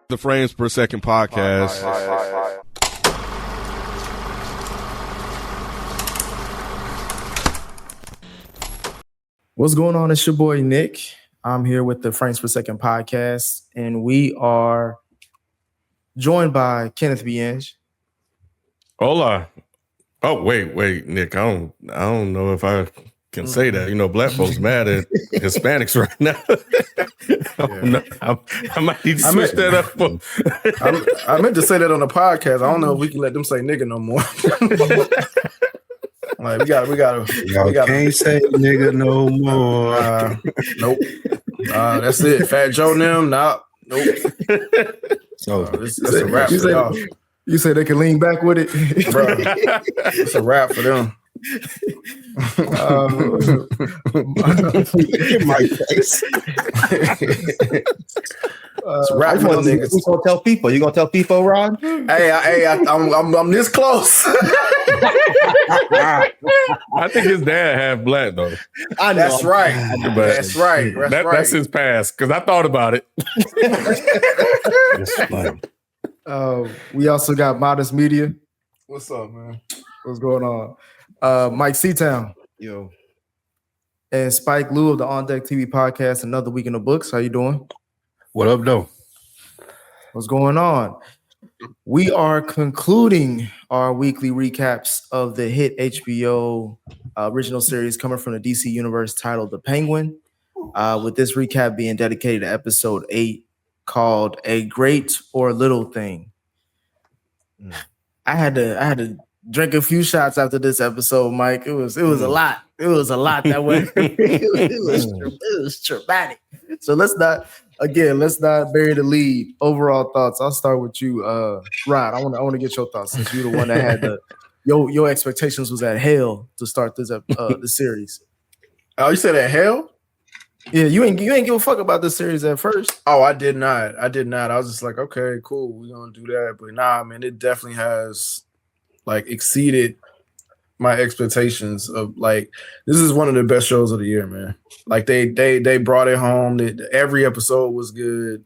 The Frames Per Second podcast. What's going on? It's your boy Nick. I'm here with the Frames Per Second podcast, and we are joined by Kenneth Bienge. Hola. Oh, wait, Nick. I don't know if I can say that. You know, black folks mad at Hispanics right now. I might need to switch that up. I meant to say that on the podcast. I don't know if we can let them say nigga no more. Like we gotta can't say nigga no more. Nope. That's it. Fat Joe and them. Nope. So it's a wrap for y'all. You say they can lean back with it, bro. It's a wrap for them. My face. It's a wrap for them niggas. You gonna tell people? You gonna tell people, Ron? Hey, I'm this close. I think his dad half black though. I know. That's right. That's right. That's his past. Because I thought about it. It's funny. we also got Modest Media. What's up, man? What's going on? Mike Seatown. Yo. And Spike Lou of the On Deck TV podcast, Another Week in the Books. How you doing? What up, though? What's going on? We are concluding our weekly recaps of the hit HBO original series coming from the DC universe titled The Penguin, with this recap being dedicated to episode 8 called A Great or Little Thing. I had to drink a few shots after this episode, Mike. It was a lot. It was a lot that went. it was traumatic. So let's not bury the lead. Overall thoughts. I'll start with you, Rod. I want to get your thoughts since you're the one that had your expectations was at hell to start this the series. Oh, you said at hell? Yeah, you ain't give a fuck about this series at first. Oh, I did not. I was just like, okay, cool, we're gonna do that. But nah, man, it definitely has like exceeded my expectations of like this is one of the best shows of the year, man. Like they brought it home. Every episode was good,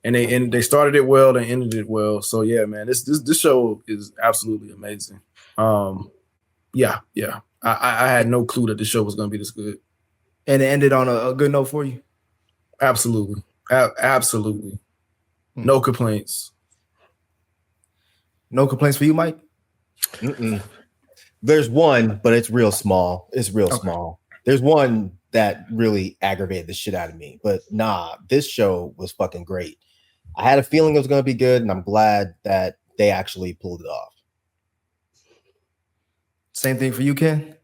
and they started it well, they ended it well. So yeah, man, this show is absolutely amazing. Yeah. I had no clue that the show was gonna be this good. And it ended on a good note for you? Absolutely. Absolutely. No complaints. No complaints for you, Mike? Mm-mm. There's one, but it's real small. It's real small. There's one that really aggravated the shit out of me. But nah, this show was fucking great. I had a feeling it was going to be good, and I'm glad that they actually pulled it off. Same thing for you, Ken?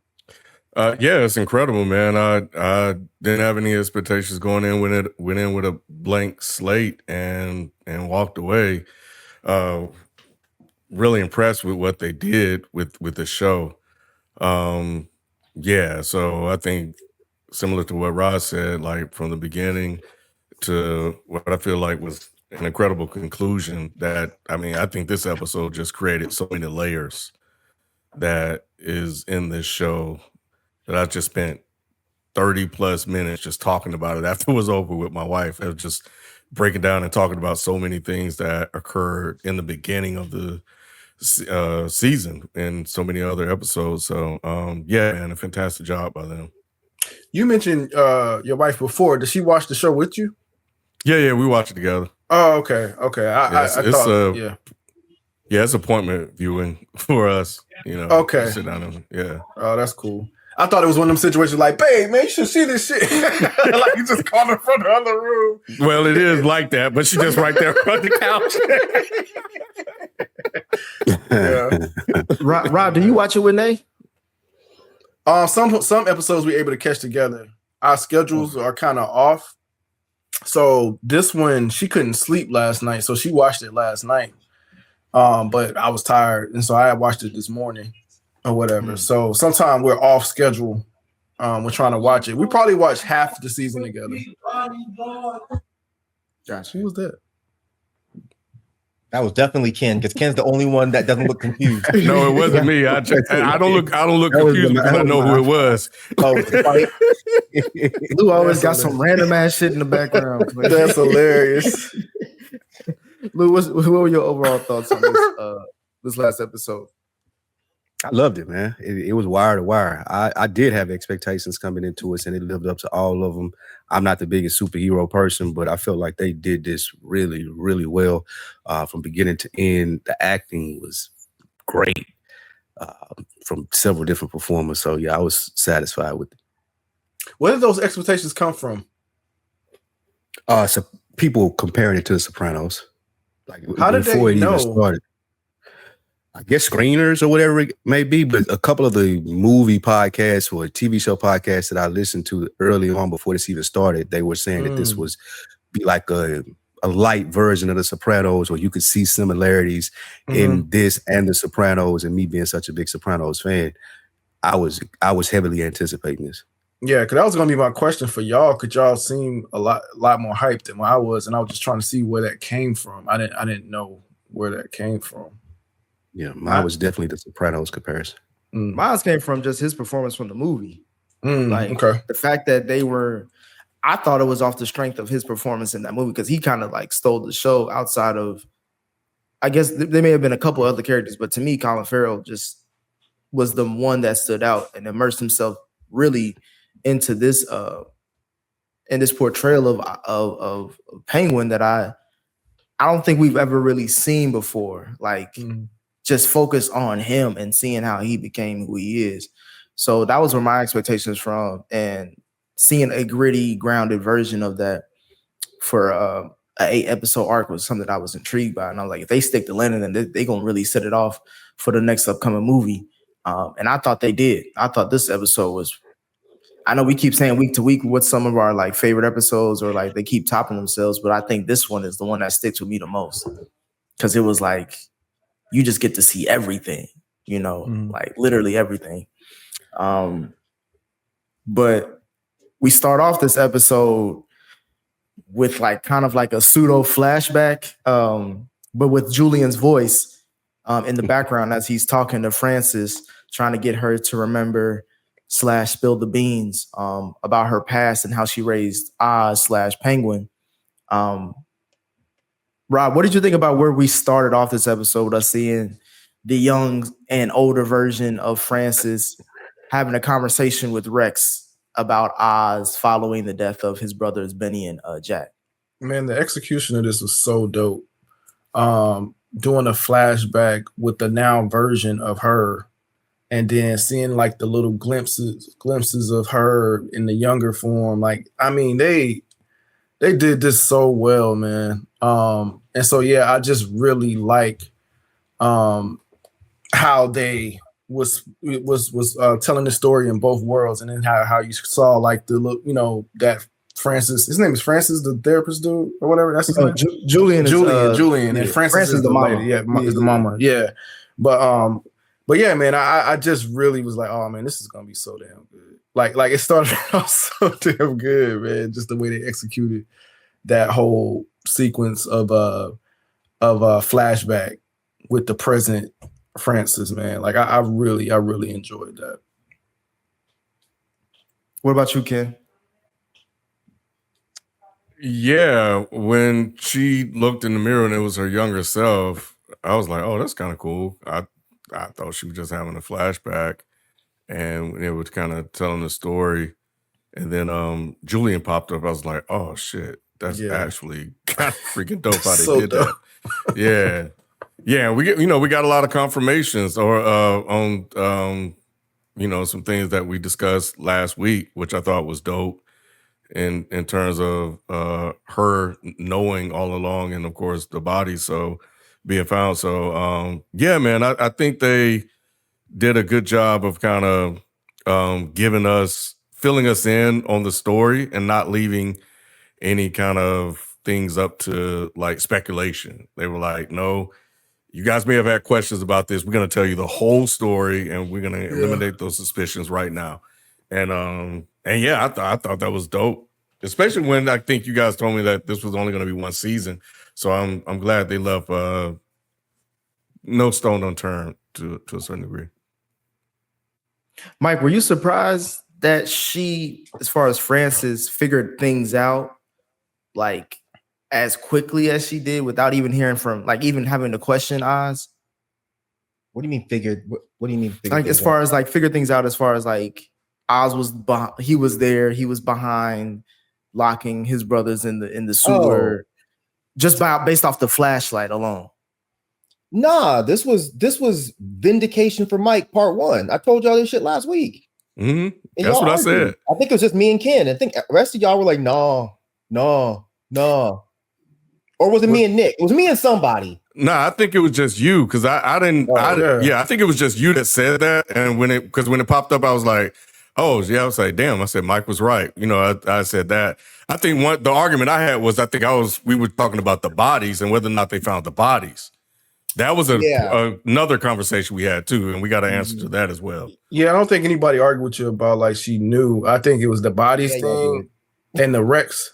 Yeah, it's incredible, man. I didn't have any expectations going in went in with a blank slate and walked away. Really impressed with what they did with the show. Yeah, so I think similar to what Rod said, like from the beginning to what I feel like was an incredible conclusion that, I mean, I think this episode just created so many layers that is in this show that I just spent 30 plus minutes just talking about it after it was over with my wife. I was just breaking down and talking about so many things that occurred in the beginning of the season and so many other episodes. So yeah, man, a fantastic job by them. You mentioned your wife before. Did she watch the show with you? Yeah, we watched it together. Oh, okay. It's appointment viewing for us, you know. Okay. Sit down and, yeah. Oh, that's cool. I thought it was one of them situations like, babe, man, you should see this shit. Like you just called her from the other room. Well, it is like that, but she's just right there on the couch. Yeah. Rob, do you watch it with Nay? Some episodes we're able to catch together. Our schedules are kind of off. So this one, she couldn't sleep last night, so she watched it last night. But I was tired, and so I watched it this morning. Or whatever. So sometime we're off schedule. We're trying to watch it. We probably watched half the season together. Gosh, who was that? That was definitely Ken, because Ken's the only one that doesn't look confused. No, it wasn't me. I don't look confused because I know who it was. Lou always got some random ass shit in the background. That's hilarious. Lou, what were your overall thoughts on this last episode? I loved it, man. It was wire to wire. I did have expectations coming into it, and it lived up to all of them. I'm not the biggest superhero person, but I felt like they did this really, really well from beginning to end. The acting was great from several different performers. So, yeah, I was satisfied with it. Where did those expectations come from? So people comparing it to The Sopranos. Like, how did before they it know? even started. I guess screeners or whatever it may be, but a couple of the movie podcasts or TV show podcasts that I listened to early on before this even started, they were saying that this was be like a light version of The Sopranos, or you could see similarities in this and The Sopranos. And me being such a big Sopranos fan, I was heavily anticipating this. Yeah, because that was gonna be my question for y'all. Could y'all seem a lot more hyped than I was, and I was just trying to see where that came from. I didn't know where that came from. Yeah, mine was definitely The Sopranos comparison. Mine came from just his performance from the movie. Okay. The fact that I thought it was off the strength of his performance in that movie, because he kind of like stole the show outside of, I guess there may have been a couple other characters, but to me, Colin Farrell just was the one that stood out and immersed himself really into this in this portrayal of Penguin that I don't think we've ever really seen before. Like just focus on him and seeing how he became who he is. So that was where my expectations from, and seeing a gritty, grounded version of that for a 8-episode arc was something that I was intrigued by. And I was like, if they stick to Lennon, then they're gonna really set it off for the next upcoming movie. And I thought they did. I thought this episode was, I know we keep saying week to week what's some of our like favorite episodes, or like they keep topping themselves, but I think this one is the one that sticks with me the most, because it was like you just get to see everything, like literally everything. But we start off this episode with like kind of like a pseudo flashback, but with Julian's voice in the background as he's talking to Frances, trying to get her to remember / spill the beans about her past and how she raised Oz / Penguin. Rob, what did you think about where we started off this episode with us seeing the young and older version of Frances having a conversation with Rex about Oz following the death of his brothers Benny and Jack? Man, the execution of this was so dope. Doing a flashback with the now version of her, and then seeing like the little glimpses of her in the younger form. Like, I mean, they did this so well, man. And so yeah, I just really like how they was telling the story in both worlds, and then how you saw like the look, that Francis, his name is Francis, the therapist dude or whatever. That's his name. Julian, and Francis is the mama. Lady. Yeah, is the mama. Yeah, but yeah, man, I just really was like, oh man, this is gonna be so damn good. Like it started out so damn good, man. Just the way they executed that whole sequence of flashback with the present Francis, man. Like I really enjoyed that. What about you, Ken? Yeah, when she looked in the mirror and it was her younger self, I was like, oh, that's kind of cool. I thought she was just having a flashback, and it was kind of telling the story. And then Julian popped up. I was like, oh shit, that's actually kind of freaking dope how they did dope. that. Yeah. We got a lot of confirmations on some things that we discussed last week, which I thought was dope in terms of her knowing all along, and of course the body being found. So yeah, man, I think they did a good job of kind of filling us in on the story and not leaving any kind of things up to like speculation. They were like, no, you guys may have had questions about this. We're going to tell you the whole story, and we're going to eliminate those suspicions right now. And yeah, I thought that was dope, especially when I think you guys told me that this was only going to be one season. So I'm glad they left no stone unturned to a certain degree. Mike, were you surprised that she, as far as Frances, figured things out like as quickly as she did without even hearing from, like, even having to question Oz. What do you mean figured? What do you mean? Like, as far as like figure things out, as far as like Oz was, he was there, he was behind locking his brothers in the sewer, just based off the flashlight alone. Nah, this was vindication for Mike part 1. I told y'all this shit last week. Mm-hmm. That's what I said. I think it was just me and Ken. I think the rest of y'all were like, no. Or was it me and Nick? It was me and somebody. Nah, I think it was just you because I didn't. I think it was just you that said that. And when it popped up, I was like, oh yeah. I was like, damn. I said Mike was right. You know, I said that. I think the argument I had was we were talking about the bodies and whether or not they found the bodies. That was another conversation we had too, and we got an answer to that as well. Yeah, I don't think anybody argued with you about like she knew. I think it was the bodies thing and the Rex.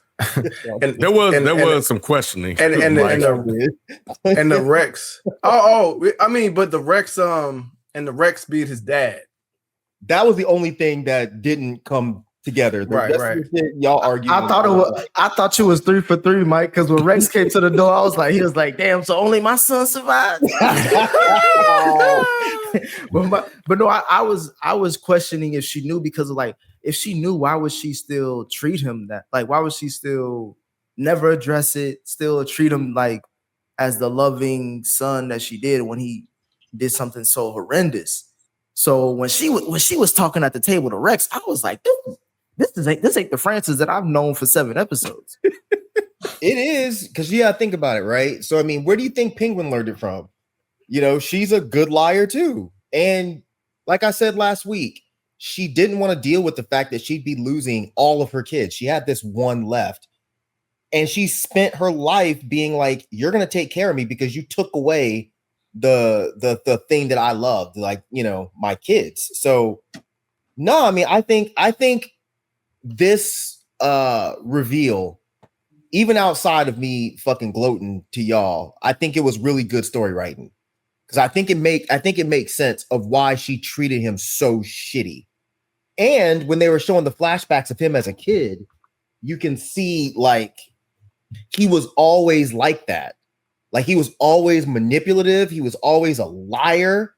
And there was some questioning and the Rex. I mean, but the Rex and the Rex beat his dad. That was the only thing that didn't come together. Right. Y'all argued. I thought you was 3 for 3, Mike, because when Rex came to the door, he was like, damn, so only my son survived. but no, I was questioning if she knew, because of like, if she knew, why would she still treat him that? Like, why would she still never address it, still treat him like as the loving son that she did when he did something so horrendous? So when she was talking at the table to Rex, I was like, this ain't the Francis that I've known for 7 episodes. It is, because think about it, right? So I mean, where do you think Penguin learned it from? You know, she's a good liar too. And like I said last week, she didn't want to deal with the fact that she'd be losing all of her kids. She had this one left. And she spent her life being like, you're going to take care of me because you took away the thing that I loved, like, you know, my kids. So no, I mean, I think this reveal, even outside of me fucking gloating to y'all, I think it was really good story writing. Because I think it makes sense of why she treated him so shitty. And when they were showing the flashbacks of him as a kid, you can see like he was always like that. Like he was always manipulative. He was always a liar.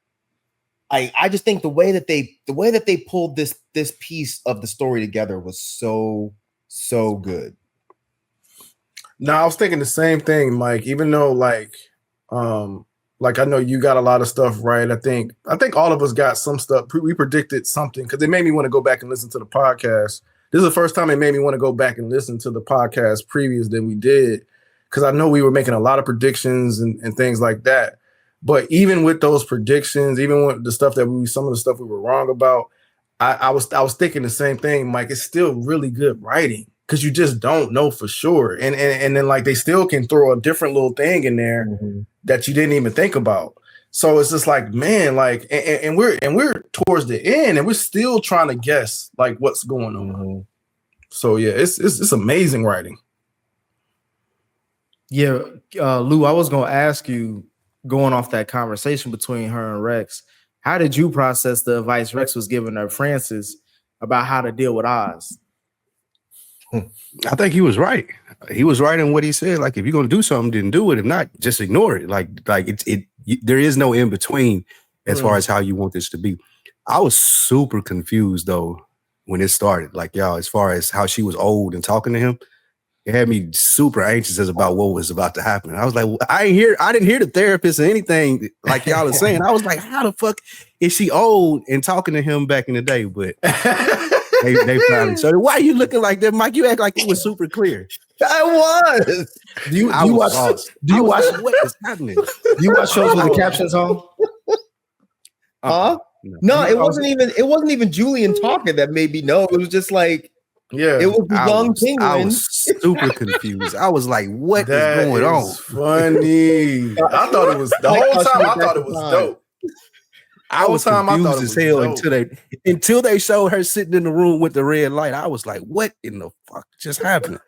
I just think the way that they pulled this piece of the story together was so good. No, I was thinking the same thing, Mike. Even though like I know you got a lot of stuff right. I think all of us got some stuff. We predicted something because it made me want to go back and listen to the podcast. This is the first time it made me want to go back and listen to the podcast previous than we did, because I know we were making a lot of predictions and things like that. But even with those predictions, even with the stuff some of the stuff we were wrong about, I was thinking the same thing, Mike. It's still really good writing because you just don't know for sure. And then like they still can throw a different little thing in there that you didn't even think about. So it's just like, man, like, and we're towards the end and we're still trying to guess like what's going on. So yeah, it's amazing writing. Yeah, Lou, I was gonna ask you, going off that conversation between her and Rex, how did you process the advice Rex was giving her Francis about how to deal with Oz? I think he was right. He was right in what he said. Like, if you're gonna do something, then do it. If not, just ignore it. Like there is no in between as far as how you want this to be. I was super confused though when it started. Like, y'all, as far as how she was old and talking to him, it had me super anxious about what was about to happen. I was like, I didn't hear the therapist or anything like y'all are saying. I was like, how the fuck is she old and talking to him back in the day? But they finally showed it. Why are you looking like that, Mike? You act like it was super clear. I was. Do you watch what is happening? Do you watch shows with the captions on? Huh? No, it wasn't even Julian talking that made me know. It was just like, yeah, it was the young Penguin. I was super confused. I was like, what is going on? Funny. I thought it was the whole time. I thought it was dope. I was confused as hell until they showed her sitting in the room with the red light. I was like, what in the fuck just happened?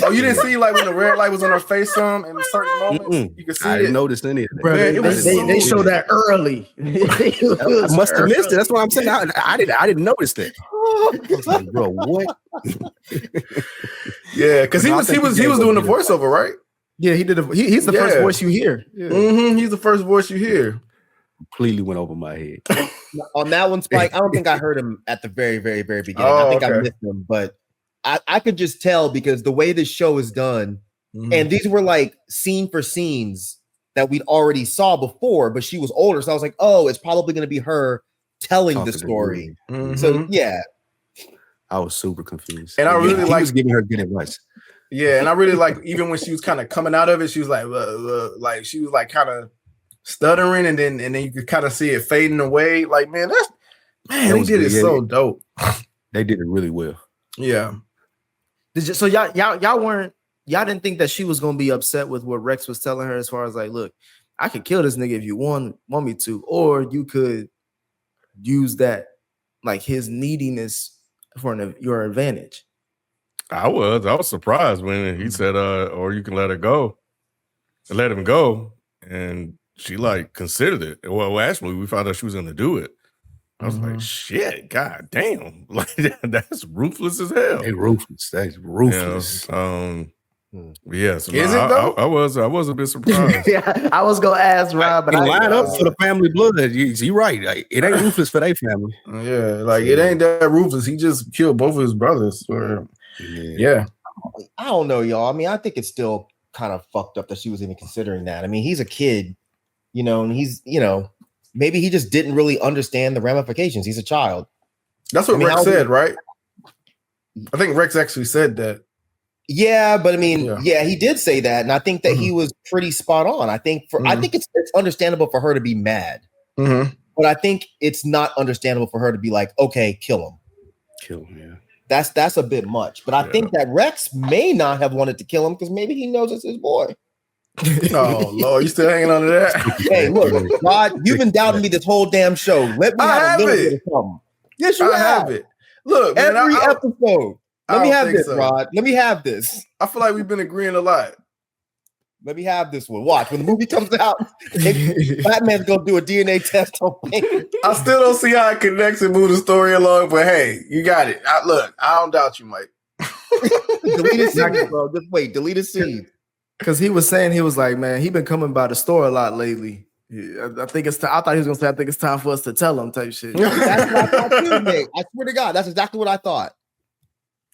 Oh, you didn't see like when the red light was on her face in certain moments? You could see I didn't notice any of that. Bro, they showed that early. I must have missed it. That's what I'm saying. I didn't notice that. I was like, bro, what? Yeah, because he was doing the voiceover, right? Yeah, he did. He's the first Yeah. voice you hear. Yeah. He's the first voice you hear. Completely went over my head. On that one, Spike, I don't think I heard him at the very, very, very beginning. Oh, I think I okay. missed him, but I could just tell because the way this show is done, and these were like scene for scenes that we'd already saw before, but she was older. So I was like, oh, it's probably going to be her telling Talking the to story. Mhm. So yeah. I was super confused. And I really he like was giving her good advice. Yeah, and I really like even when she was kind of coming out of it, she was like she was like kind of stuttering, and then you could kind of see it fading away. Like, man, they did it so dope. They did it really well. Yeah. So y'all didn't think that she was gonna be upset with what Rex was telling her as far as like, look, I could kill this nigga if you want me to, or you could use that like his neediness for your advantage. I was surprised when he said, or you can let her go and let him go. And she like considered it. Well, actually, we found out she was going to do it. I was like, shit, god damn. Like that's ruthless as hell. They ruthless. That's ruthless. Yeah, so Is it though? I was a bit surprised. Yeah, I was gonna ask Rob, but I line up for the family blood. You're right. Like, it ain't ruthless for their family. Yeah, like it ain't that ruthless. He just killed both of his brothers. Yeah. I don't know, y'all. I mean, I think it's still kind of fucked up that she was even considering that. I mean, he's a kid, and he's, maybe he just didn't really understand the ramifications. He's a child. That's what Rex said, right? I think Rex actually said that. Yeah, but I mean, yeah, he did say that, and I think that he was pretty spot on. I think it's understandable for her to be mad, but I think it's not understandable for her to be like, okay, kill him. Kill him, yeah. That's a bit much, but I think that Rex may not have wanted to kill him because maybe he knows it's his boy. Oh Lord, you still hanging on to that? Hey, look, Rod, you've been doubting me this whole damn show. Let me have a little bit of something. Yes, you have it. Look, man, every episode. Let me have this, so. Rod. Let me have this. I feel like we've been agreeing a lot. Let me have this one. Watch when the movie comes out. Batman's gonna do a DNA test on me. I still don't see how it connects and move the story along, but hey, you got it. I don't doubt you, Mike. Delete a scene, bro. Just wait. Delete a scene. Because he was saying, he was like, man, he been coming by the store a lot lately. I think it's. I thought he was gonna say, I think it's time for us to tell him type shit. That's what I thought too, Nick. I swear to God, that's exactly what I thought.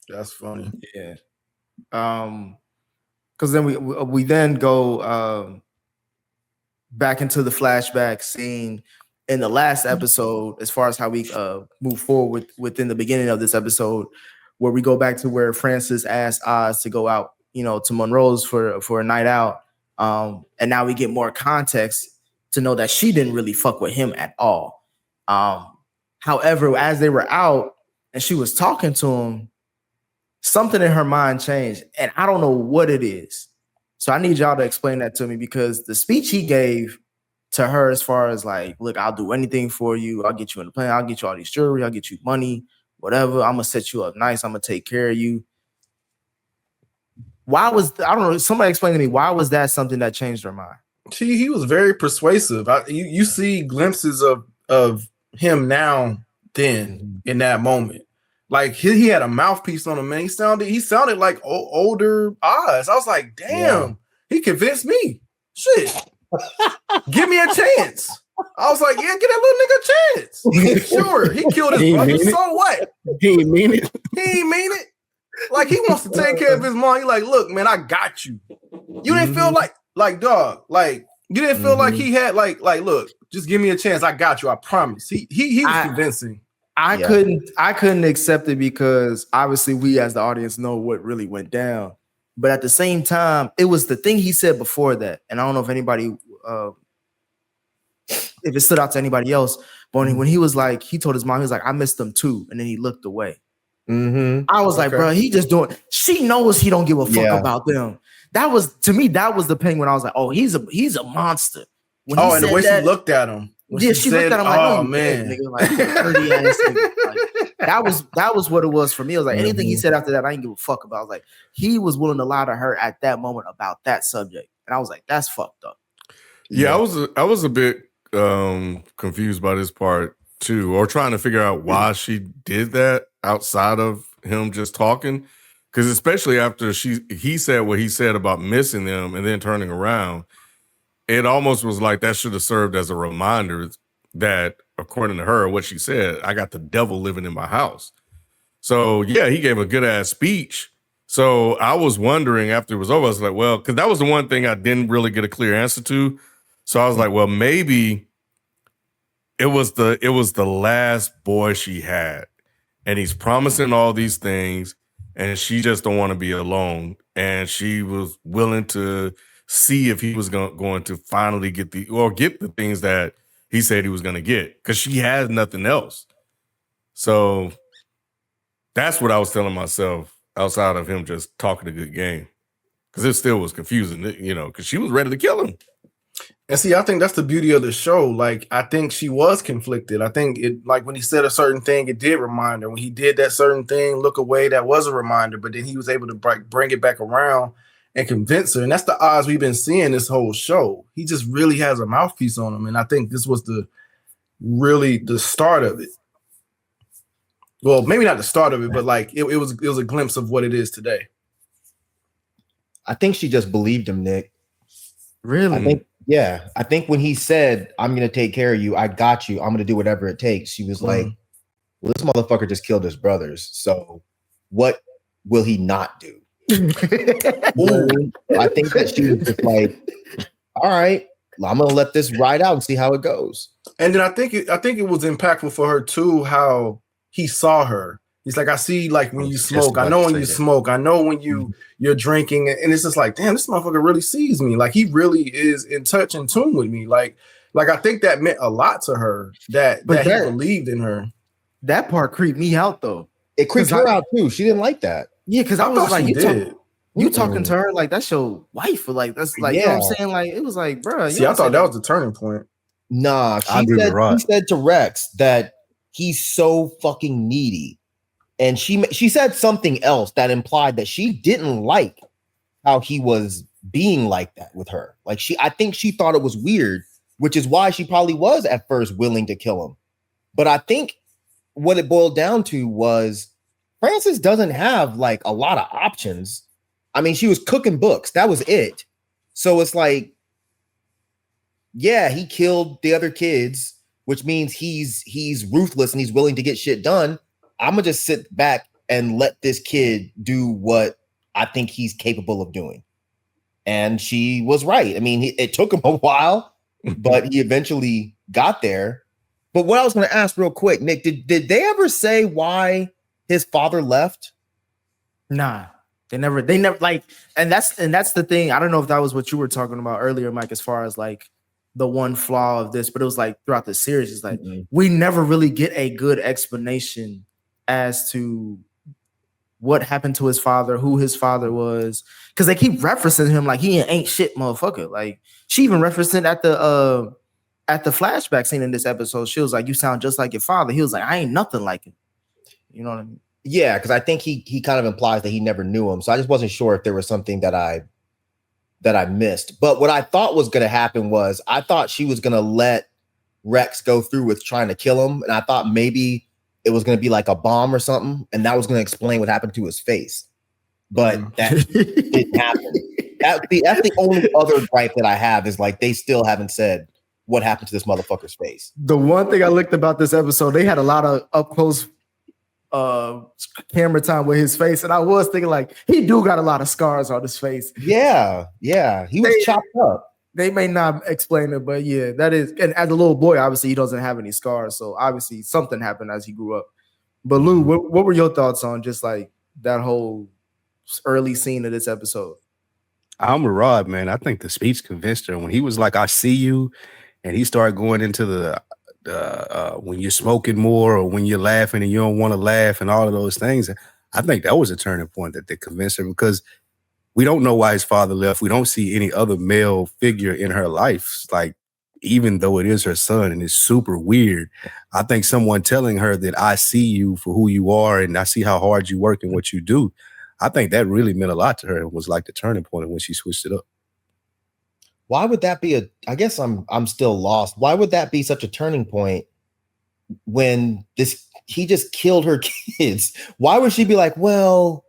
That's funny. Yeah. Because then we then go back into the flashback scene in the last episode, as far as how we move forward within the beginning of this episode, where we go back to where Francis asked Oz to go out, to Monroe's for a night out. And now we get more context to know that she didn't really fuck with him at all. However, as they were out and she was talking to him, something in her mind changed, and I don't know what it is. So I need y'all to explain that to me, because the speech he gave to her, as far as like, look, I'll do anything for you. I'll get you in the plane. I'll get you all these jewelry. I'll get you money, whatever. I'm gonna set you up nice. I'm gonna take care of you. I don't know. Somebody explain to me, why was that something that changed her mind? He was very persuasive. You see glimpses of him now, then in that moment. Like he had a mouthpiece on him, man. He sounded like older Oz. I was like, damn, he convinced me. Shit. Give me a chance. I was like, yeah, get that little nigga a chance. Sure, he killed his brother. So what? He ain't mean it. He ain't mean it. Like he wants to take care of his mom. He like, look, man, I got you. You didn't feel like dog. Like you didn't feel like he had like look, just give me a chance. I got you. I promise. He was convincing. I couldn't accept it, because obviously we as the audience know what really went down. But at the same time, it was the thing he said before that. And I don't know if anybody if it stood out to anybody else, but when he was like, he told his mom, he was like, I missed them too. And then he looked away. I was like, bro, he just doing, she knows he don't give a fuck about them. That was, to me, that was the penguin. I was like, oh, he's a monster. And the way she looked at him. She looked at him like, oh man, nigga, like, dirty ass nigga. Like, that was what it was for me. It was like anything he said after that, I didn't give a fuck about. I was like, he was willing to lie to her at that moment about that subject, and I was like, that's fucked up. Yeah, I was a bit confused by this part too, or trying to figure out why she did that outside of him just talking. Because especially after he said what he said about missing them and then turning around, it almost was like that should have served as a reminder that, according to her, what she said, I got the devil living in my house. So yeah, he gave a good ass speech. So I was wondering after it was over, I was like, well, because that was the one thing I didn't really get a clear answer to. So I was like, well, maybe it was the last boy she had, and he's promising all these things, and she just don't want to be alone, and she was willing to see if he was going to finally get the things that he said he was going to get, because she has nothing else. So that's what I was telling myself outside of him just talking a good game, because it still was confusing, because she was ready to kill him. And see, I think that's the beauty of the show. Like, I think she was conflicted. I think it, like when he said a certain thing, it did remind her. When he did that certain thing, look away, that was a reminder. But then he was able to bring it back around and convince her. And that's the odds we've been seeing this whole show. He just really has a mouthpiece on him. And I think this was the start of it. Well, maybe not the start of it, but like it was a glimpse of what it is today. I think she just believed him, Nick. Really? I think when he said, I'm going to take care of you, I got you, I'm going to do whatever it takes, she was like, well, this motherfucker just killed his brothers. So what will he not do? I think that she was just like, all right, I'm going to let this ride out and see how it goes. And then I think it was impactful for her too, how he saw her. He's like, I see, like when you smoke, I know when you smoke, I know when you're drinking, and it's just like, damn, this motherfucker really sees me. Like he really is in touch and tune with me. Like I think that meant a lot to her that he believed in her. That part creeped me out though. It creeped her out too. She didn't like that. Yeah, because I was like, you talking to her like that's your wife, or like that's like, you know what I'm saying? Like it was like, bro. See, I thought that was the turning point. Nah, she said to Rex that he's so fucking needy. And she said something else that implied that she didn't like how he was being like that with her. Like I think she thought it was weird, which is why she probably was at first willing to kill him. But I think what it boiled down to was Frances doesn't have like a lot of options. I mean, she was cooking books. That was it. So it's like, yeah, he killed the other kids, which means he's ruthless and he's willing to get shit done. I'm gonna just sit back and let this kid do what I think he's capable of doing. And she was right. I mean, it took him a while, but he eventually got there. But what I was going to ask real quick, Nick, did they ever say why his father left? Nah, they never like, and that's the thing. I don't know if that was what you were talking about earlier, Mike, as far as like the one flaw of this, but it was like throughout the series, it's like we never really get a good explanation as to what happened to his father, who his father was, because they keep referencing him like he ain't shit motherfucker. Like she even referenced it at the flashback scene in this episode. She was like, "You sound just like your father." He was like, "I ain't nothing like him." You know what I mean? Yeah, because I think he kind of implies that he never knew him. So I just wasn't sure if there was something that I missed. But what I thought was going to happen was I thought she was going to let Rex go through with trying to kill him, and I thought maybe it was going to be like a bomb or something, and that was going to explain what happened to his face. But that didn't happen. That's the only other gripe that I have is like they still haven't said what happened to this motherfucker's face. The one thing I liked about this episode, they had a lot of up close camera time with his face, and I was thinking like he do got a lot of scars on his face. Yeah, he was chopped up. They may not explain it, but yeah, that is. And as a little boy, obviously he doesn't have any scars, so obviously something happened as he grew up. But Lou, what were your thoughts on just like that whole early scene of this episode? I'm with Rod, man. I think the speech convinced her when he was like, "I see you," and he started going into the when you're smoking more or when you're laughing and you don't want to laugh and all of those things. I think that was a turning point that they convinced her, because we don't know why his father left. We don't see any other male figure in her life. Like, even though it is her son and it's super weird, I think someone telling her that I see you for who you are and I see how hard you work and what you do, I think that really meant a lot to her. It was like the turning point when she switched it up. Why would that be I guess I'm still lost. Why would that be such a turning point when he just killed her kids? Why would she be like, well,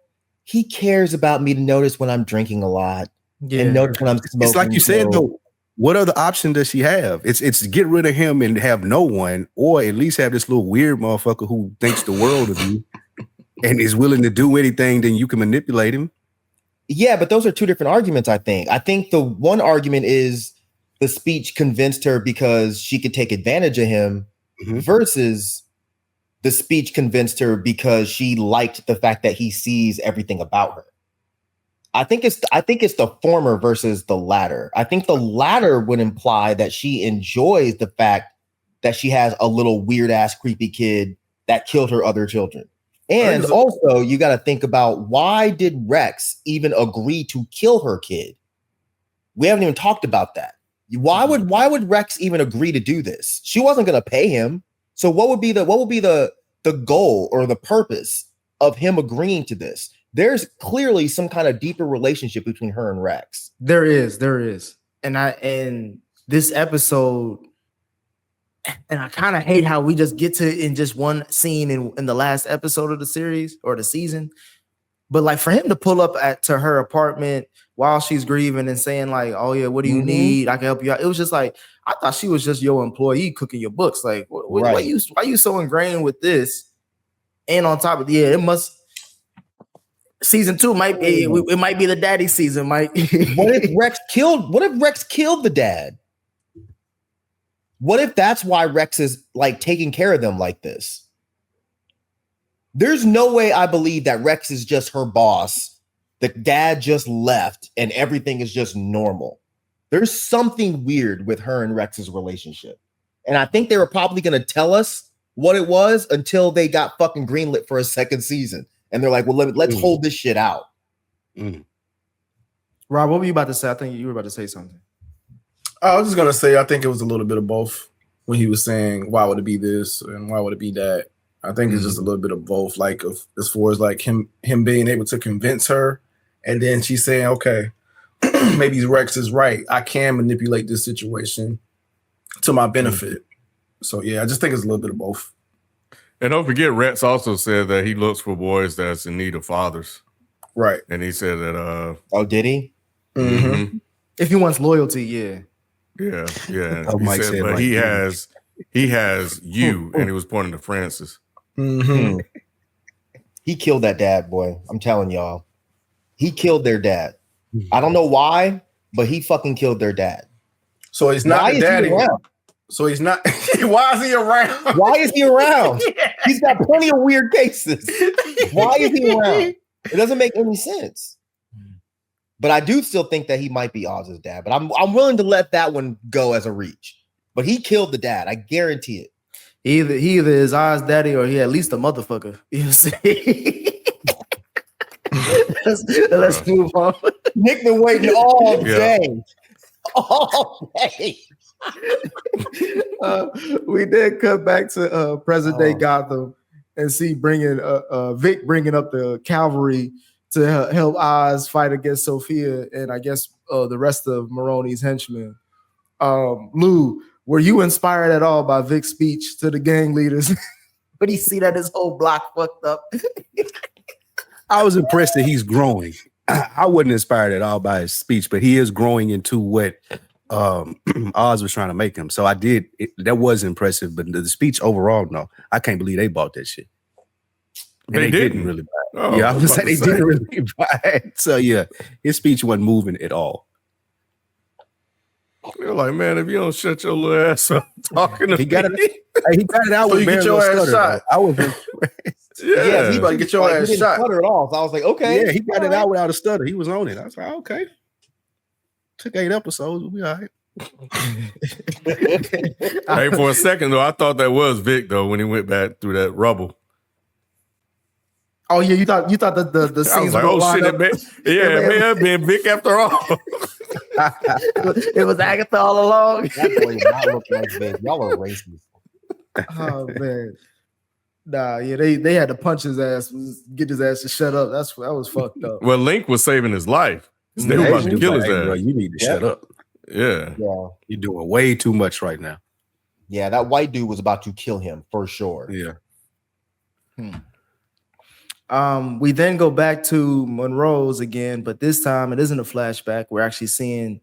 he cares about me to notice when I'm drinking a lot and notice when I'm smoking. It's like you said, though. What other option does she have? It's get rid of him and have no one, or at least have this little weird motherfucker who thinks the world of you and is willing to do anything, then you can manipulate him. Yeah, but those are two different arguments, I think. I think the one argument is the speech convinced her because she could take advantage of him versus the speech convinced her because she liked the fact that he sees everything about her. I think it's the former versus the latter. I think the latter would imply that she enjoys the fact that she has a little weird ass creepy kid that killed her other children. And also you got to think about, why did Rex even agree to kill her kid? We haven't even talked about that. Why would Rex even agree to do this? She wasn't going to pay him. So what would be the goal or the purpose of him agreeing to this? There's clearly some kind of deeper relationship between her and Rex. There is. And this episode, and I kind of hate how we just get to it in just one scene in the last episode of the series or the season. But like, for him to pull up to her apartment while she's grieving and saying like, "Oh yeah, what do you need? I can help you out." It was just like, I thought she was just your employee cooking your books. Like, why you so ingrained with this? And on top of it must. Season 2 might be it might be the daddy season, Mike. What if Rex killed the dad? What if that's why Rex is like taking care of them like this? There's no way I believe that Rex is just her boss. The dad just left and everything is just normal. There's something weird with her and Rex's relationship. And I think they were probably going to tell us what it was until they got fucking greenlit for a second season. And they're like, well, let's hold this shit out. Rob, what were you about to say? I think you were about to say something. I was just going to say, I think it was a little bit of both when he was saying, why would it be this and why would it be that? I think it's just a little bit of both, like as far as like him being able to convince her. And then she's saying, okay, maybe Rex is right. I can manipulate this situation to my benefit. So, yeah, I just think it's a little bit of both. And don't forget, Rex also said that he looks for boys that's in need of fathers. Right. And he said that oh, did he? If he wants loyalty, yeah. Yeah. Oh, He Mike said, but he has you, and he was pointing to Francis. He killed that dad, boy. I'm telling y'all. He killed their dad. I don't know why, but he fucking killed their dad. So he's not the daddy. So he's not. Why is he around? Why is he around? He's got plenty of weird cases. Why is he around? It doesn't make any sense. But I do still think that he might be Oz's dad. But I'm willing to let that one go as a reach. But he killed the dad. I guarantee it. He either is Oz's daddy or he at least a motherfucker. You know what I'm saying? let's move on. Nick been waiting all day. All day. We did cut back to present day Gotham and see Vic bringing up the cavalry to help Oz fight against Sophia and I guess the rest of Maroni's henchmen. Lou, were you inspired at all by Vic's speech to the gang leaders? But he see that his whole block fucked up. I was impressed that he's growing. I wasn't inspired at all by his speech, but he is growing into what Oz was trying to make him. So that was impressive, but the speech overall, no, I can't believe they bought that shit. And they didn't really buy it. I was saying they didn't really buy it. So yeah, his speech wasn't moving at all. You're like, man, if you don't shut your little ass up talking to he got me. He got it out So with you get barely your a ass stutter, shot. though. I was impressed. Yeah, he about to get your ass He didn't shot. stutter at all. So I was like, okay. Yeah, he got it out without a stutter. He was on it. I was like, okay. Took 8 episodes. We'll be all right. Hey, for a second though, I thought that was Vic though when he went back through that rubble. Oh yeah, you thought that the I scenes was like, were oh shit, it may have been Vic after all. it was Agatha all along. That boy did not look like Vic. Y'all are racist. Oh man. Nah, yeah, they had to punch his ass, get his ass to shut up. That was fucked up. Well, Link was saving his life. They were about to kill his ass. Bro, you need to shut up. Yeah. You're doing way too much right now. Yeah, that white dude was about to kill him for sure. Yeah. We then go back to Monroe's again, but this time it isn't a flashback. We're actually seeing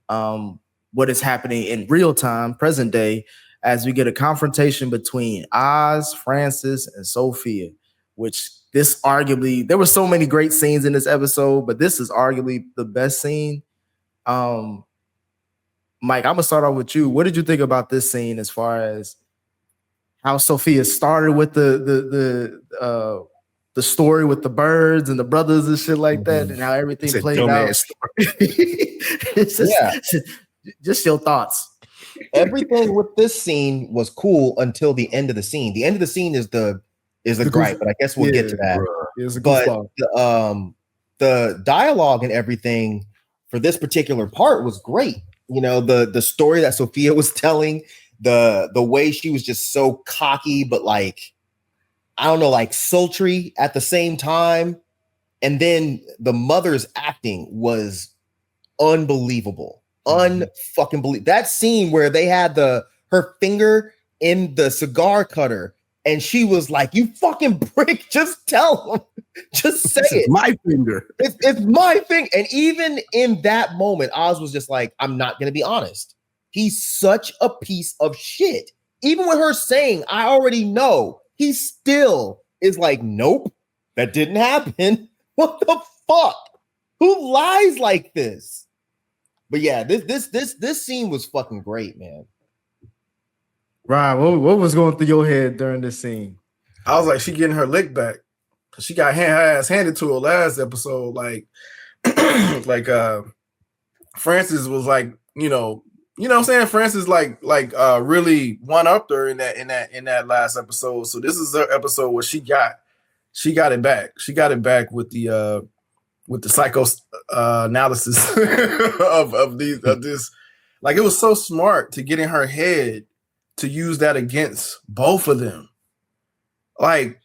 what is happening in real time, present day, as we get a confrontation between Oz, Francis, and Sophia, which this arguably, there were so many great scenes in this episode, but this is arguably the best scene. Mike, I'm gonna start off with you. What did you think about this scene as far as how Sophia started with the story with the birds and the brothers and shit like that, and how everything played out? It's just your thoughts. Everything with this scene was cool until the end of the scene. The end of the scene is the gripe, but I guess we'll get to that. But the dialogue and everything for this particular part was great. You know, the story that Sophia was telling, the way she was just so cocky, but like, I don't know, like sultry at the same time. And then the mother's acting was unbelievable. Unfucking believable. That scene where they had her finger in the cigar cutter and she was like, "You fucking prick, just tell him. Just say it. My finger. It's my finger." And even in that moment, Oz was just like, "I'm not gonna be honest. He's such a piece of shit." Even with her saying, "I already know," he still is like, "Nope, that didn't happen." What the fuck? Who lies like this? But yeah, this scene was fucking great, man. Ryan, what was going through your head during this scene? I was like, she getting her lick back. She got her ass handed to her last episode. Like, Francis was like, you know what I'm saying? Francis really one-upped her in that last episode. So this is the episode where she got it back. She got it back with the psycho analysis of this. Like, it was so smart to get in her head to use that against both of them. You're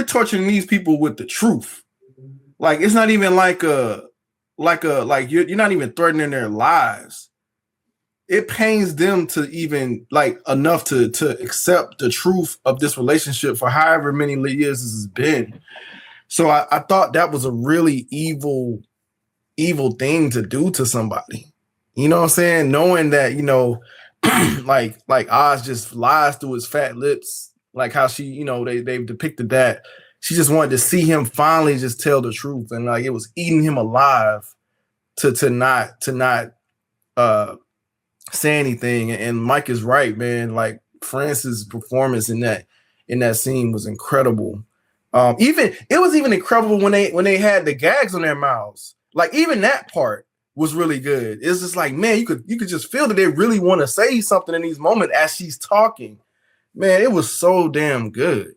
torturing these people with the truth. Like, it's not even you're not even threatening their lives. It pains them to even enough to accept the truth of this relationship for however many years this has been. So I thought that was a really evil thing to do to somebody. You know what I'm saying? Knowing that, like Oz just lies through his fat lips, like how she, they've depicted that. She just wanted to see him finally just tell the truth, and like it was eating him alive to not say anything. And Mike is right, man. Like, Francis' performance in that scene was incredible. It was even incredible when they had the gags on their mouths. Like, even that part was really good. It's just like, man, you could just feel that they really want to say something in these moments as she's talking. Man, it was so damn good.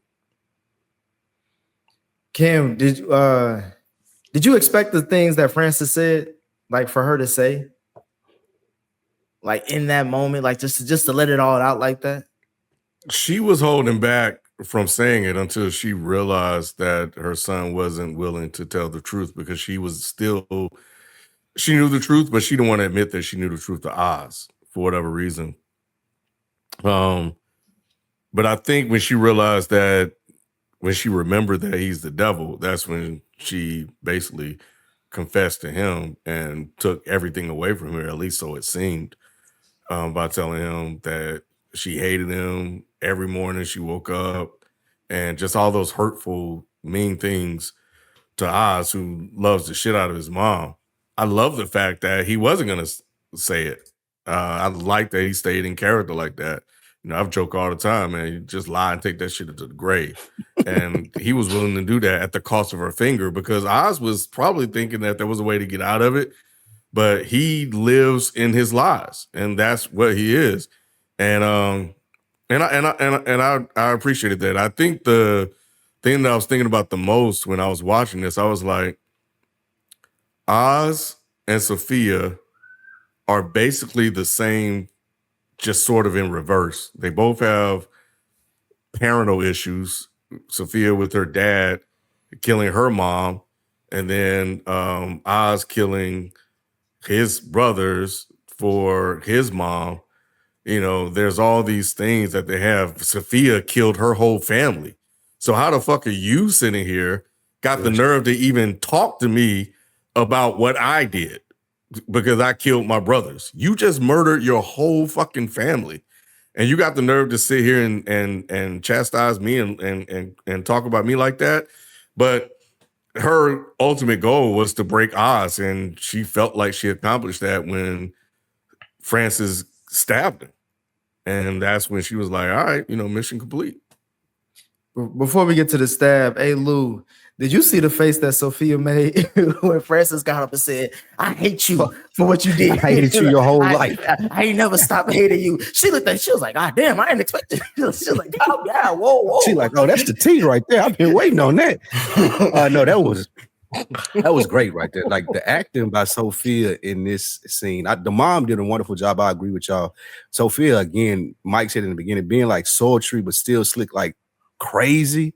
Kim, did you expect the things that Francis said, like, for her to say, like, in that moment, like just to let it all out like that? She was holding back from saying it until she realized that her son wasn't willing to tell the truth, because she knew the truth, but she didn't want to admit that she knew the truth to Oz for whatever reason. But I think when she realized that, when she remembered that he's the devil, that's when she basically confessed to him and took everything away from her, at least so it seemed, by telling him that she hated him every morning she woke up, and just all those hurtful, mean things to Oz, who loves the shit out of his mom. I love the fact that he wasn't going to say it. I like that he stayed in character like that. I've joked all the time, man, you just lie and take that shit to the grave. And he was willing to do that at the cost of her finger, because Oz was probably thinking that there was a way to get out of it, but he lives in his lies, and that's what he is. And I appreciated that. I think the thing that I was thinking about the most when I was watching this, I was like, Oz and Sophia are basically the same, just sort of in reverse. They both have parental issues. Sophia with her dad killing her mom, and then Oz killing his brothers for his mom. there's all these things that they have. Sophia killed her whole family. So how the fuck are you sitting here, got the nerve to even talk to me about what I did because I killed my brothers? You just murdered your whole fucking family. And you got the nerve to sit here and chastise me and talk about me like that. But her ultimate goal was to break Oz, and she felt like she accomplished that when Francis stabbed him. And that's when she was like, all right, mission complete. Before we get to the stab, hey Lou, did you see the face that Sophia made when Francis got up and said, I hate you for what you did? I hated you your whole life. I ain't never stopped hating you. She looked at, she was like, God damn, I didn't expect it. She was like, oh yeah, whoa. She like, oh, that's the tea right there. I've been waiting on that. No, that was great right there. Like the acting by Sophia in this scene. The mom did a wonderful job. I agree with y'all. Sophia, again, Mike said in the beginning, being like sultry, but still slick, like crazy.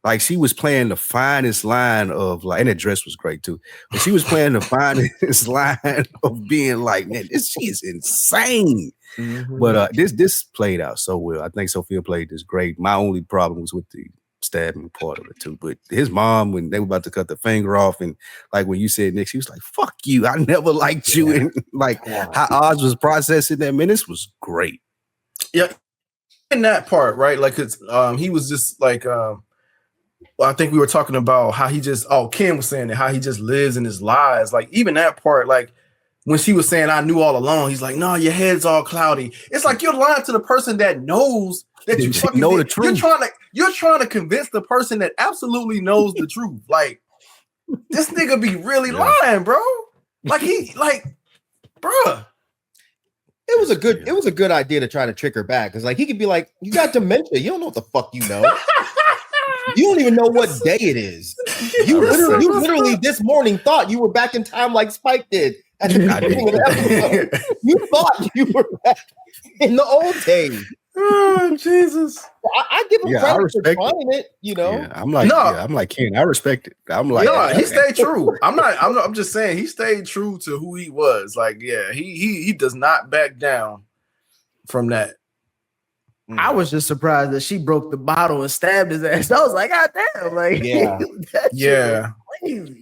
Like she was playing the finest line of like, and the dress was great too. But she was playing the finest line of being like, man, she is insane. Mm-hmm. But this played out so well. I think Sophia played this great. My only problem was with the stabbing part of it too. But his mom, when they were about to cut the finger off, and like when you said Nick, she was like, "Fuck you! I never liked you." And like how Oz was processing that, man, this was great. Yeah, in that part, right? Like it's he was just like well, I think we were talking about how he just, Ken was saying that how he just lives in his lies. Like even that part, like when she was saying, I knew all along, he's like, no, your head's all cloudy. It's like you're lying to the person that knows that you fucking know the truth. You're trying to convince the person that absolutely knows the truth. Like this nigga be really lying, bro. Like bruh. It was a good idea to try to trick her back. Cause like he could be like, you got dementia. You don't know what the fuck you know. You don't even know what day it is. You literally this morning thought you were back in time like Spike did at the beginning of the episode. You thought you were back in the old days. Oh Jesus! I give him credit for trying it. Yeah, I'm like Ken. I respect it. I'm like, no, he stayed true. I'm just saying he stayed true to who he was. Like, yeah, he does not back down from that. I was just surprised that she broke the bottle and stabbed his ass. I was like, God damn, like yeah.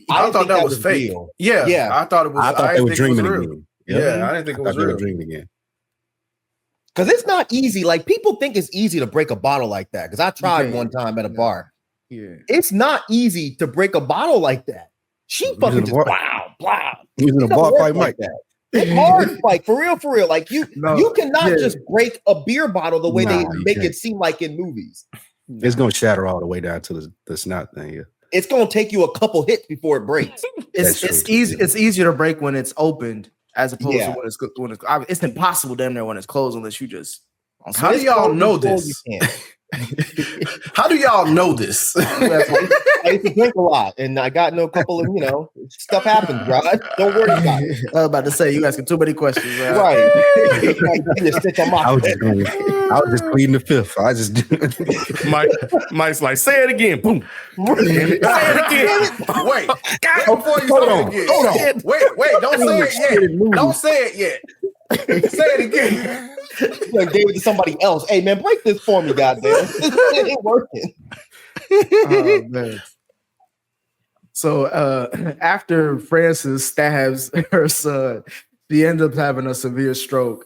I thought that was fake. Real. Yeah. I thought it was. I thought they were dreaming again. Yeah, I didn't think it was real. Dreaming again. Because it's not easy. Like people think it's easy to break a bottle like that. Because I tried one time at a bar. Yeah, it's not easy to break a bottle like that. She fucking just blah. Using a bar fight like that. It's hard, like for real. Like you cannot just break a beer bottle the way they make it seem like in movies. It's gonna shatter all the way down to the snot thing. Yeah, it's gonna take you a couple hits before it breaks. It's easy. It's easier to break when it's opened as opposed to when it's impossible damn near when it's closed unless you just. How do y'all know this? How do y'all know this? I used to drink a lot, and I got into a couple of, stuff happens, bro. Don't worry about it. I was about to say, you asking too many questions, bro. Right. I was just pleading the fifth. I just Mike's like, say it again. Boom. Say it again. Wait. Before you say it again. Hold on. Wait. Don't say it yet. Don't say it yet. Say it again. You gave it to somebody else. Hey man, break this for me, goddamn. It ain't working. Oh man. So after Frances stabs her son, she ends up having a severe stroke.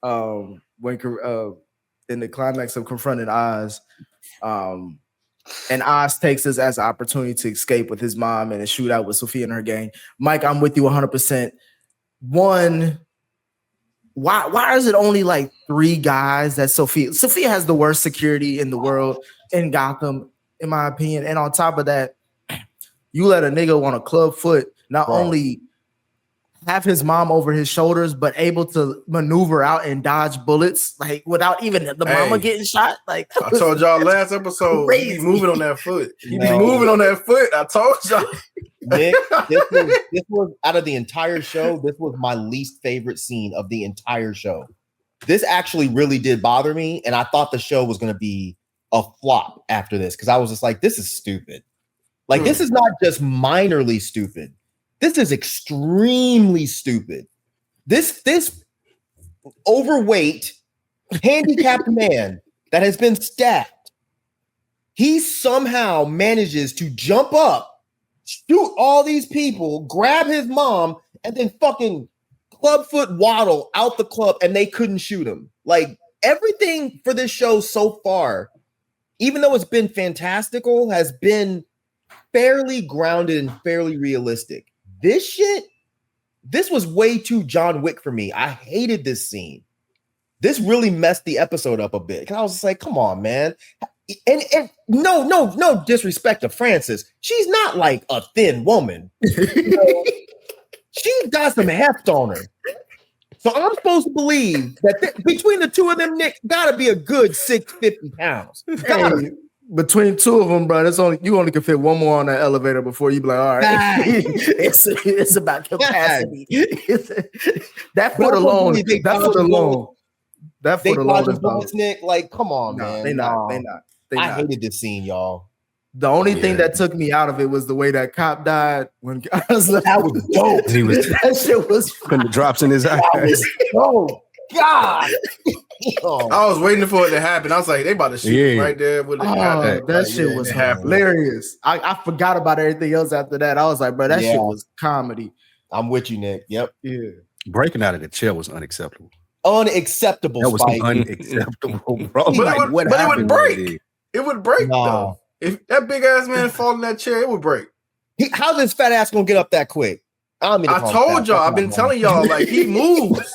When in the climax of confronting Oz, and Oz takes this as an opportunity to escape with his mom and a shootout with Sophia and her gang. Mike, I'm with you 100%. One. Why is it only like 3 guys that Sophia has the worst security in the world in Gotham, in my opinion. And on top of that, you let a nigga on a club foot not only have his mom over his shoulders, but able to maneuver out and dodge bullets, like without even the mama getting shot. Like I told y'all last episode, he be moving on that foot. He be moving on that foot. I told y'all. Nick, this was out of the entire show. This was my least favorite scene of the entire show. This actually really did bother me, and I thought the show was going to be a flop after this because I was just like, "This is stupid." Like this is not just minorly stupid. This is extremely stupid. This overweight, handicapped man that has been stabbed. He somehow manages to jump up, shoot all these people, grab his mom, and then fucking clubfoot waddle out the club, and they couldn't shoot him. Like, everything for this show so far, even though it's been fantastical, has been fairly grounded and fairly realistic. This was way too John Wick for me. I hated this scene. This really messed the episode up a bit. Because I was just like, come on, man. And no disrespect to Frances. She's not like a thin woman. You know, she's got some heft on her. So I'm supposed to believe that between the two of them, Nick, gotta be a good 650 pounds. Hey, between two of them, bro, you only can fit one more on that elevator before you be like, all right, it's about capacity. That foot alone. That foot alone is bullets, Nick. Like, come on, man. They not. I hated this scene, y'all. The only thing that took me out of it was the way that cop died. When I was like, that was dope. That shit was putting the drops in his eyes. Oh God! I was waiting for it to happen. I was like, they about to shoot him right there. That shit was hilarious. I forgot about everything else after that. I was like, bro, that shit was comedy. I'm with you, Nick. Yep. Yeah. Breaking out of the chair was unacceptable. Unacceptable. That was Spike. unacceptable, bro. But it would break. It would break though. If that big ass man fall in that chair, it would break. How's this fat ass gonna get up that quick? I told y'all. I've been telling y'all, like, he moves.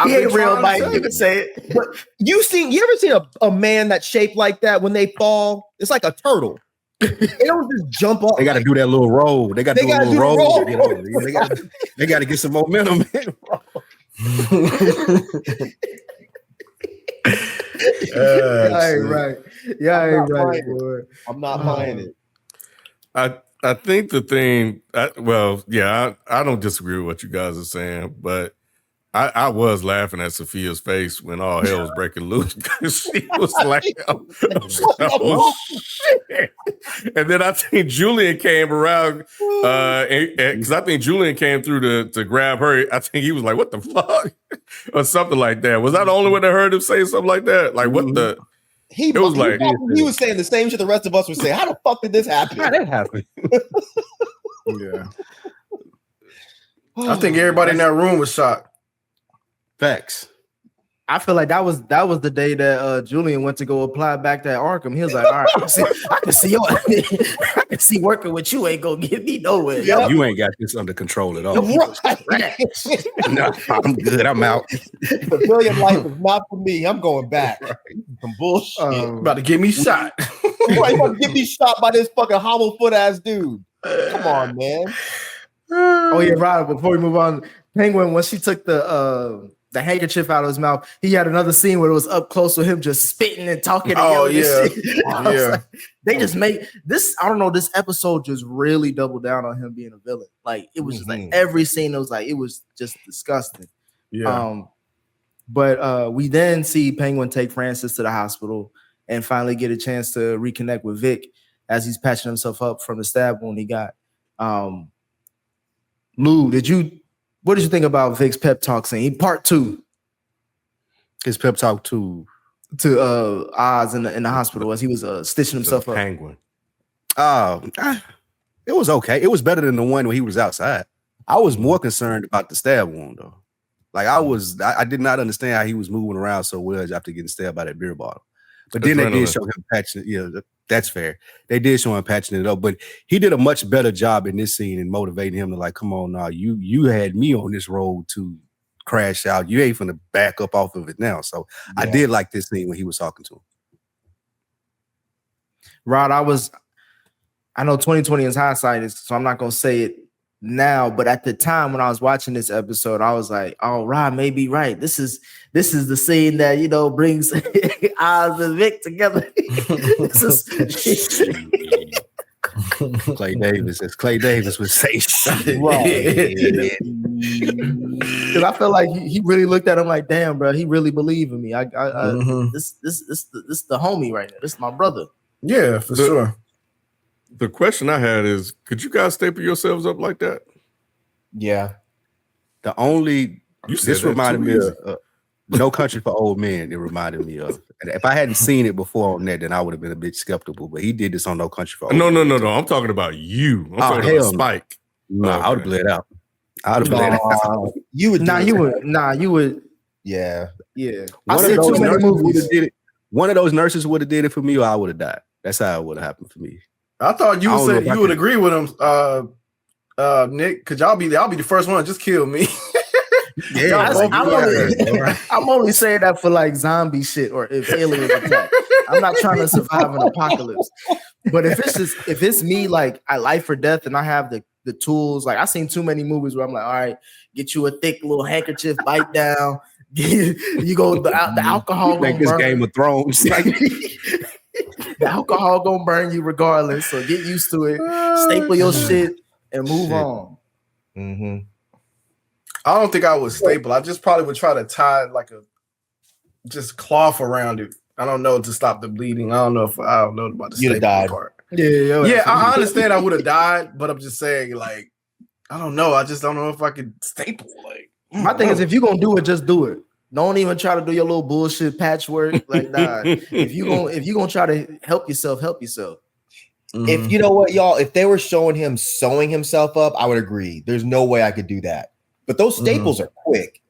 He ain't real, Mike. You can say it. But you ever seen a man that's shaped like that when they fall? It's like a turtle. They don't just jump up. They got to do that little roll. They got to do a little roll. They got to get some momentum in. Right. Yeah, right. I'm not buying it. I think the thing, I don't disagree with what you guys are saying, but I was laughing at Sophia's face when all hell was breaking loose because she was like, oh shit. And then I think Julian came around because I think Julian came through to grab her. I think he was like, what the fuck? Or something like that. Was I the only one that heard him say something like that? Like, what the? He was saying the same shit the rest of us were saying. How the fuck did this happen? How did that happen? Yeah. I think everybody in that room was shocked. Facts. I feel like that was the day that Julian went to go apply back to Arkham. He was like, all right, I can see working with you ain't gonna get me nowhere. Yep. You ain't got this under control at all. No, I'm good. I'm out. Civilian life is not for me. I'm going back. Some bullshit. About to get me shot. Right, about to get me shot by this fucking hollow foot ass dude. Come on, man. Oh yeah, right. Before we move on, Penguin, when she took the handkerchief out of his mouth, he had another scene where it was up close with him just spitting and talking. Oh yeah, like, they just made this. I don't know. This episode just really doubled down on him being a villain. Like it was just like every scene. It was just disgusting. Yeah. But we then see Penguin take Francis to the hospital and finally get a chance to reconnect with Vic as he's patching himself up from the stab wound he got. Lou, what did you think about Vic's pep talk scene? Part 2. His pep talk to Oz in the hospital as he was stitching himself up. Penguin. It was okay. It was better than the one when he was outside. I was more concerned about the stab wound though. Like I did not understand how he was moving around so well after getting stabbed by that beer bottle. But then they did show him patching. That's fair. They did show him patching it up, but he did a much better job in this scene and motivating him to like, come on now, you had me on this road to crash out. You ain't finna back up off of it now. So I did like this scene when he was talking to him. Rod, I know 2020 is hindsight, so I'm not gonna say it now, but at the time when I was watching this episode, I was like, "Oh, Rod may be right. This is the scene that brings Oz and Vic together." Clay Davis, as Clay Davis would say, because I felt like he really looked at him like, "Damn, bro, he really believed in me. This the homie right now. This is my brother." Yeah, for sure. The question I had is, could you guys staple yourselves up like that? Yeah. This reminded me of No Country for Old Men, it reminded me of. And if I hadn't seen it before on that, then I would have been a bit skeptical. But he did this on No Country for Old Men. No. I'm talking about you. I'm talking about Spike. No, I would have bled out. I would have bled out. You would. You would. Yeah. I see too many movies. One of those nurses would have did it for me, or I would have died. That's how it would have happened for me. I thought you would say you would agree with him, Nick, because y'all be the first one to just kill me. Yeah, I'm only saying that for like zombie shit or if aliens attack. I'm not trying to survive an apocalypse. But if it's me, like I life or death, and I have the tools, like I've seen too many movies where I'm like, all right, get you a thick little handkerchief, bite down. You go the alcohol like this burn. Game of Thrones. The alcohol gonna burn you regardless. So get used to it. Staple your shit and move on. Mm-hmm. I don't think I would staple. I just probably would try to tie like a just cloth around it. I don't know, to stop the bleeding. I don't know about the staple part. Yeah. I understand I would have died, but I'm just saying, like, I don't know. I just don't know if I could staple. Like, my thing is, if you're gonna do it, just do it. Don't even try to do your little bullshit patchwork. Like, nah. if you gonna try to help yourself. Mm-hmm. If you know what, y'all, if they were showing him sewing himself up, I would agree. There's no way I could do that. But those staples are quick.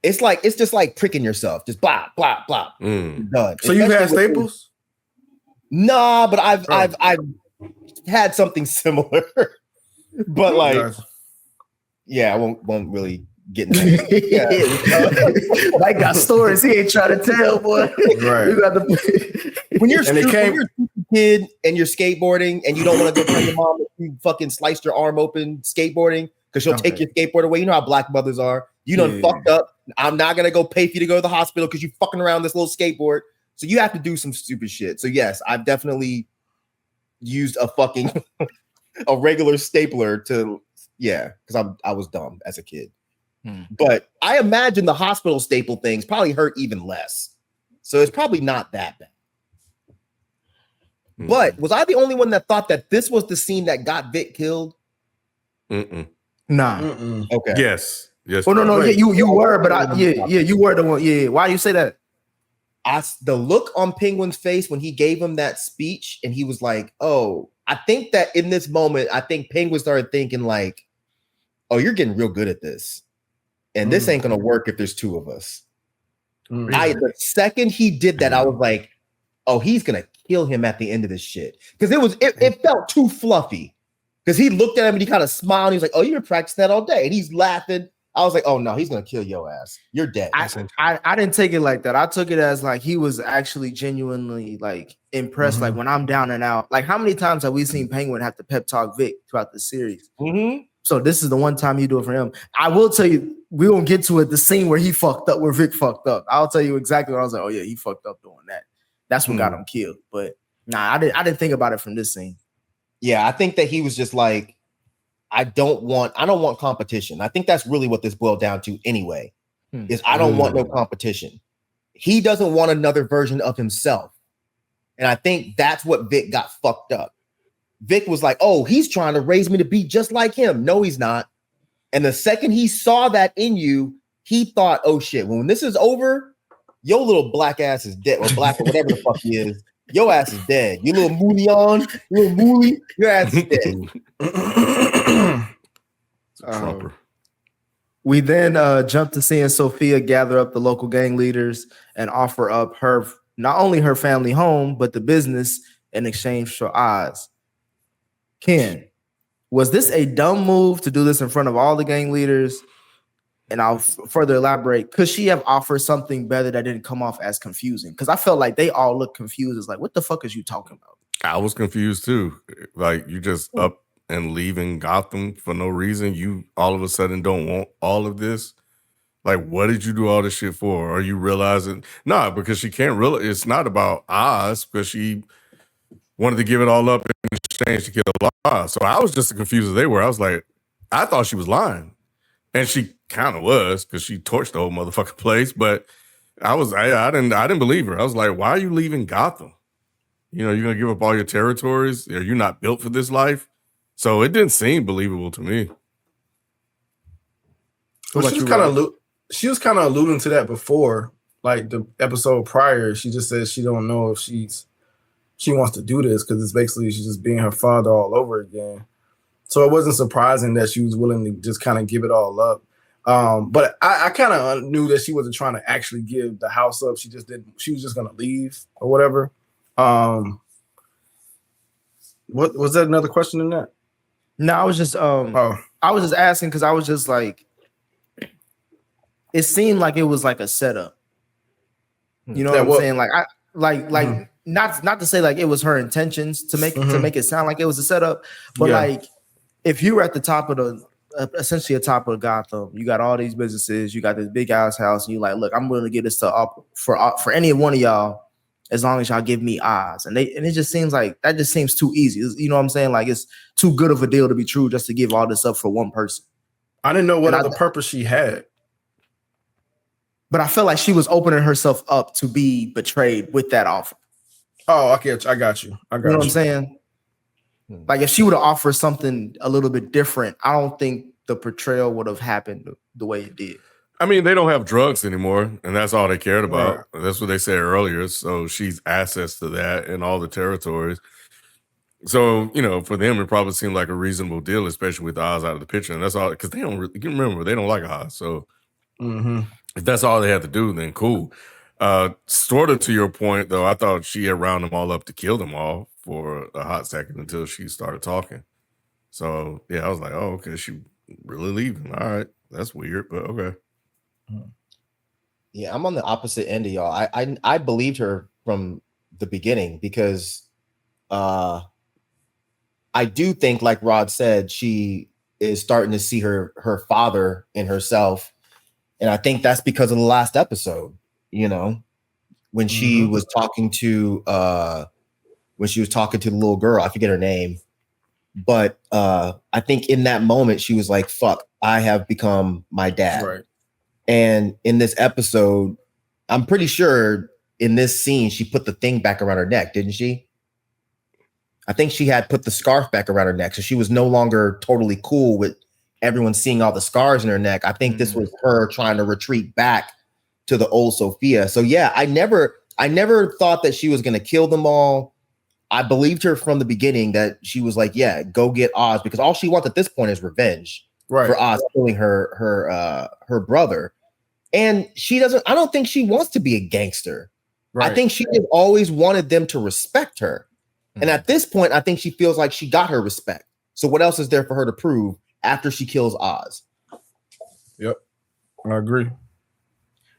It's just like pricking yourself. Just blah, blah, blah. Done. So you had staples? Nah, but I've had something similar. But like, yeah, I won't really get into that. Mike got stories he ain't trying to tell, boy. Right. You got when you're a kid and you're skateboarding and you don't want to go tell your mom that you fucking sliced your arm open skateboarding because she'll take your skateboard away. You know how black mothers are. You done fucked up. I'm not gonna go pay for you to go to the hospital because you fucking around this little skateboard. So you have to do some stupid shit. So yes, I've definitely used a fucking a regular stapler to because I was dumb as a kid. But I imagine the hospital staple things probably hurt even less. So it's probably not that bad. But was I the only one that thought that this was the scene that got Vic killed? Nah. Okay. Yes. Oh no. Yeah, you were, but you were the one. Yeah. Why you say that? The look on Penguin's face when he gave him that speech, and he was like, "Oh," I think that in this moment, I think Penguin started thinking like, "Oh, you're getting real good at this, and this ain't gonna work if there's two of us." The second he did that, I was like, "Oh, he's gonna kill him at the end of this shit," because it felt too fluffy. Because he looked at him and he kind of smiled. And he was like, "Oh, you've been practicing that all day," and he's laughing. I was like, "Oh no, he's gonna kill your ass. You're dead." I didn't take it like that. I took it as like he was actually genuinely like impressed. Like when I'm down and out, like how many times have we seen Penguin have to pep talk Vic throughout the series? So this is the one time you do it for him. I will tell you, we won't get to it. The scene where he fucked up, where Vic fucked up. I'll tell you exactly what I was like. Oh yeah, he fucked up doing that. That's what got him killed. But nah, I didn't think about it from this scene. Yeah, I think that he was just like, I don't want competition. I think that's really what this boiled down to anyway, is I don't want no competition. He doesn't want another version of himself. And I think that's what Vic got fucked up. Vic was like, oh, he's trying to raise me to be just like him. No, he's not. And the second he saw that in you, he thought, oh shit, when this is over, your little black ass is dead, or black or whatever the fuck he is. Your ass is dead. You little mooley, your ass is dead. We then jump to seeing Sophia gather up the local gang leaders and offer up not only her family home, but the business in exchange for Oz. Ken, was this a dumb move to do this in front of all the gang leaders? And I'll further elaborate. Could she have offered something better that didn't come off as confusing? Because I felt like they all looked confused. It's like, what the fuck is you talking about? I was confused too. Like, you just up and leaving Gotham for no reason. You all of a sudden don't want all of this. Like, what did you do all this shit for? Are you realizing? Nah, because she can't really. It's not about Oz, because she wanted to give it all up in exchange to kill Oz. So I was just as confused as they were. I was like, I thought she was lying. And she kind of was, because she torched the whole motherfucking place. But I didn't believe her. I was like, why are you leaving Gotham? You know, you're gonna give up all your territories? Are you not built for this life? So it didn't seem believable to me. Well, she was kind of alluding to that before, like the episode prior, she just says she don't know if she wants to do this because it's basically she's just being her father all over again. So it wasn't surprising that she was willing to just kind of give it all up. But I kind of knew that she wasn't trying to actually give the house up. She just didn't. She was just gonna leave or whatever. What was that? Another question in that? No, I was just asking because I was just like, it seemed like it was like a setup. You know what I'm saying? Like not to say like it was her intentions to make it sound like it was a setup, but like if you were at the top of the essentially the top of Gotham, you got all these businesses, you got this big ass house, and you like, look, I'm willing to give this to for any one of y'all as long as y'all give me Oz. And it just seems like that just seems too easy. You know what I'm saying? Like it's too good of a deal to be true just to give all this up for one person. I didn't know what other purpose she had. But I feel like she was opening herself up to be betrayed with that offer. Oh, okay. I got you. You know what I'm saying? Like if she would have offered something a little bit different, I don't think the portrayal would have happened the way it did. I mean, they don't have drugs anymore, and that's all they cared about. Right. That's what they said earlier. So she's access to that in all the territories. So, you know, for them, it probably seemed like a reasonable deal, especially with Oz out of the picture. And that's all, because they don't really, you remember, they don't like Oz. So if that's all they had to do, then cool. Sort of to your point, though, I thought she had round them all up to kill them all for a hot second until she started talking. So, yeah, I was like, oh, okay, she really leaving. All right, that's weird, but okay. Yeah, I'm on the opposite end of y'all. I believed her from the beginning because I do think, like Rod said, she is starting to see her father in herself. And I think that's because of the last episode, you know, when she was talking to the little girl, I forget her name. But I think in that moment, she was like, fuck, I have become my dad. Right. And in this episode, I'm pretty sure in this scene, she put the thing back around her neck, didn't she? I think she had put the scarf back around her neck. So she was no longer totally cool with everyone seeing all the scars in her neck. I think this was her trying to retreat back to the old Sophia. So yeah, I never thought that she was going to kill them all. I believed her from the beginning that she was like, yeah, go get Oz, because all she wants at this point is revenge for Oz killing her brother. And I don't think she wants to be a gangster. Right. I think she has always wanted them to respect her. And at this point, I think she feels like she got her respect. So what else is there for her to prove after she kills Oz? Yep, I agree.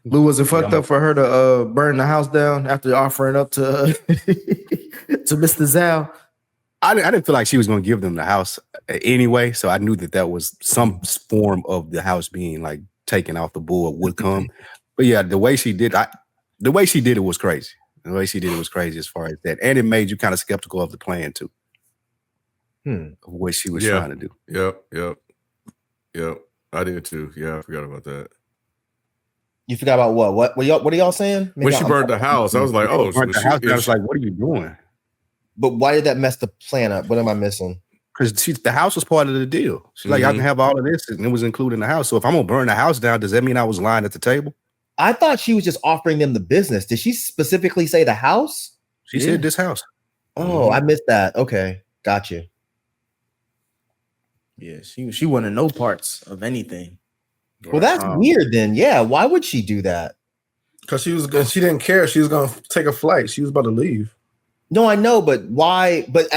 Lou, was it fucked up for her to burn the house down after offering up to to Mr. Zal? I didn't feel like she was going to give them the house anyway, so I knew that was some form of the house being like taken off the board would come. But yeah, the way she did it was crazy. The way she did it was crazy as far as that, and it made you kind of skeptical of the plan too. Of what she was trying to do. Yep. I did too. Yeah, I forgot about that. You forgot about what? What are y'all saying? Maybe when she burned the house, I was like, oh, I was like, what are you doing? But why did that mess the plan up? What am I missing? Because the house was part of the deal. She's like, I can have all of this, and it was included in the house. So if I'm gonna burn the house down, does that mean I was lying at the table? I thought she was just offering them the business. Did she specifically say the house? She said this house. Oh, I missed that. Okay, got you. Yeah, she wanted no parts of anything. Well, that's weird then. Yeah, why would she do that? Because she didn't care. She was gonna take a flight. She was about to leave. No, I know, but why? But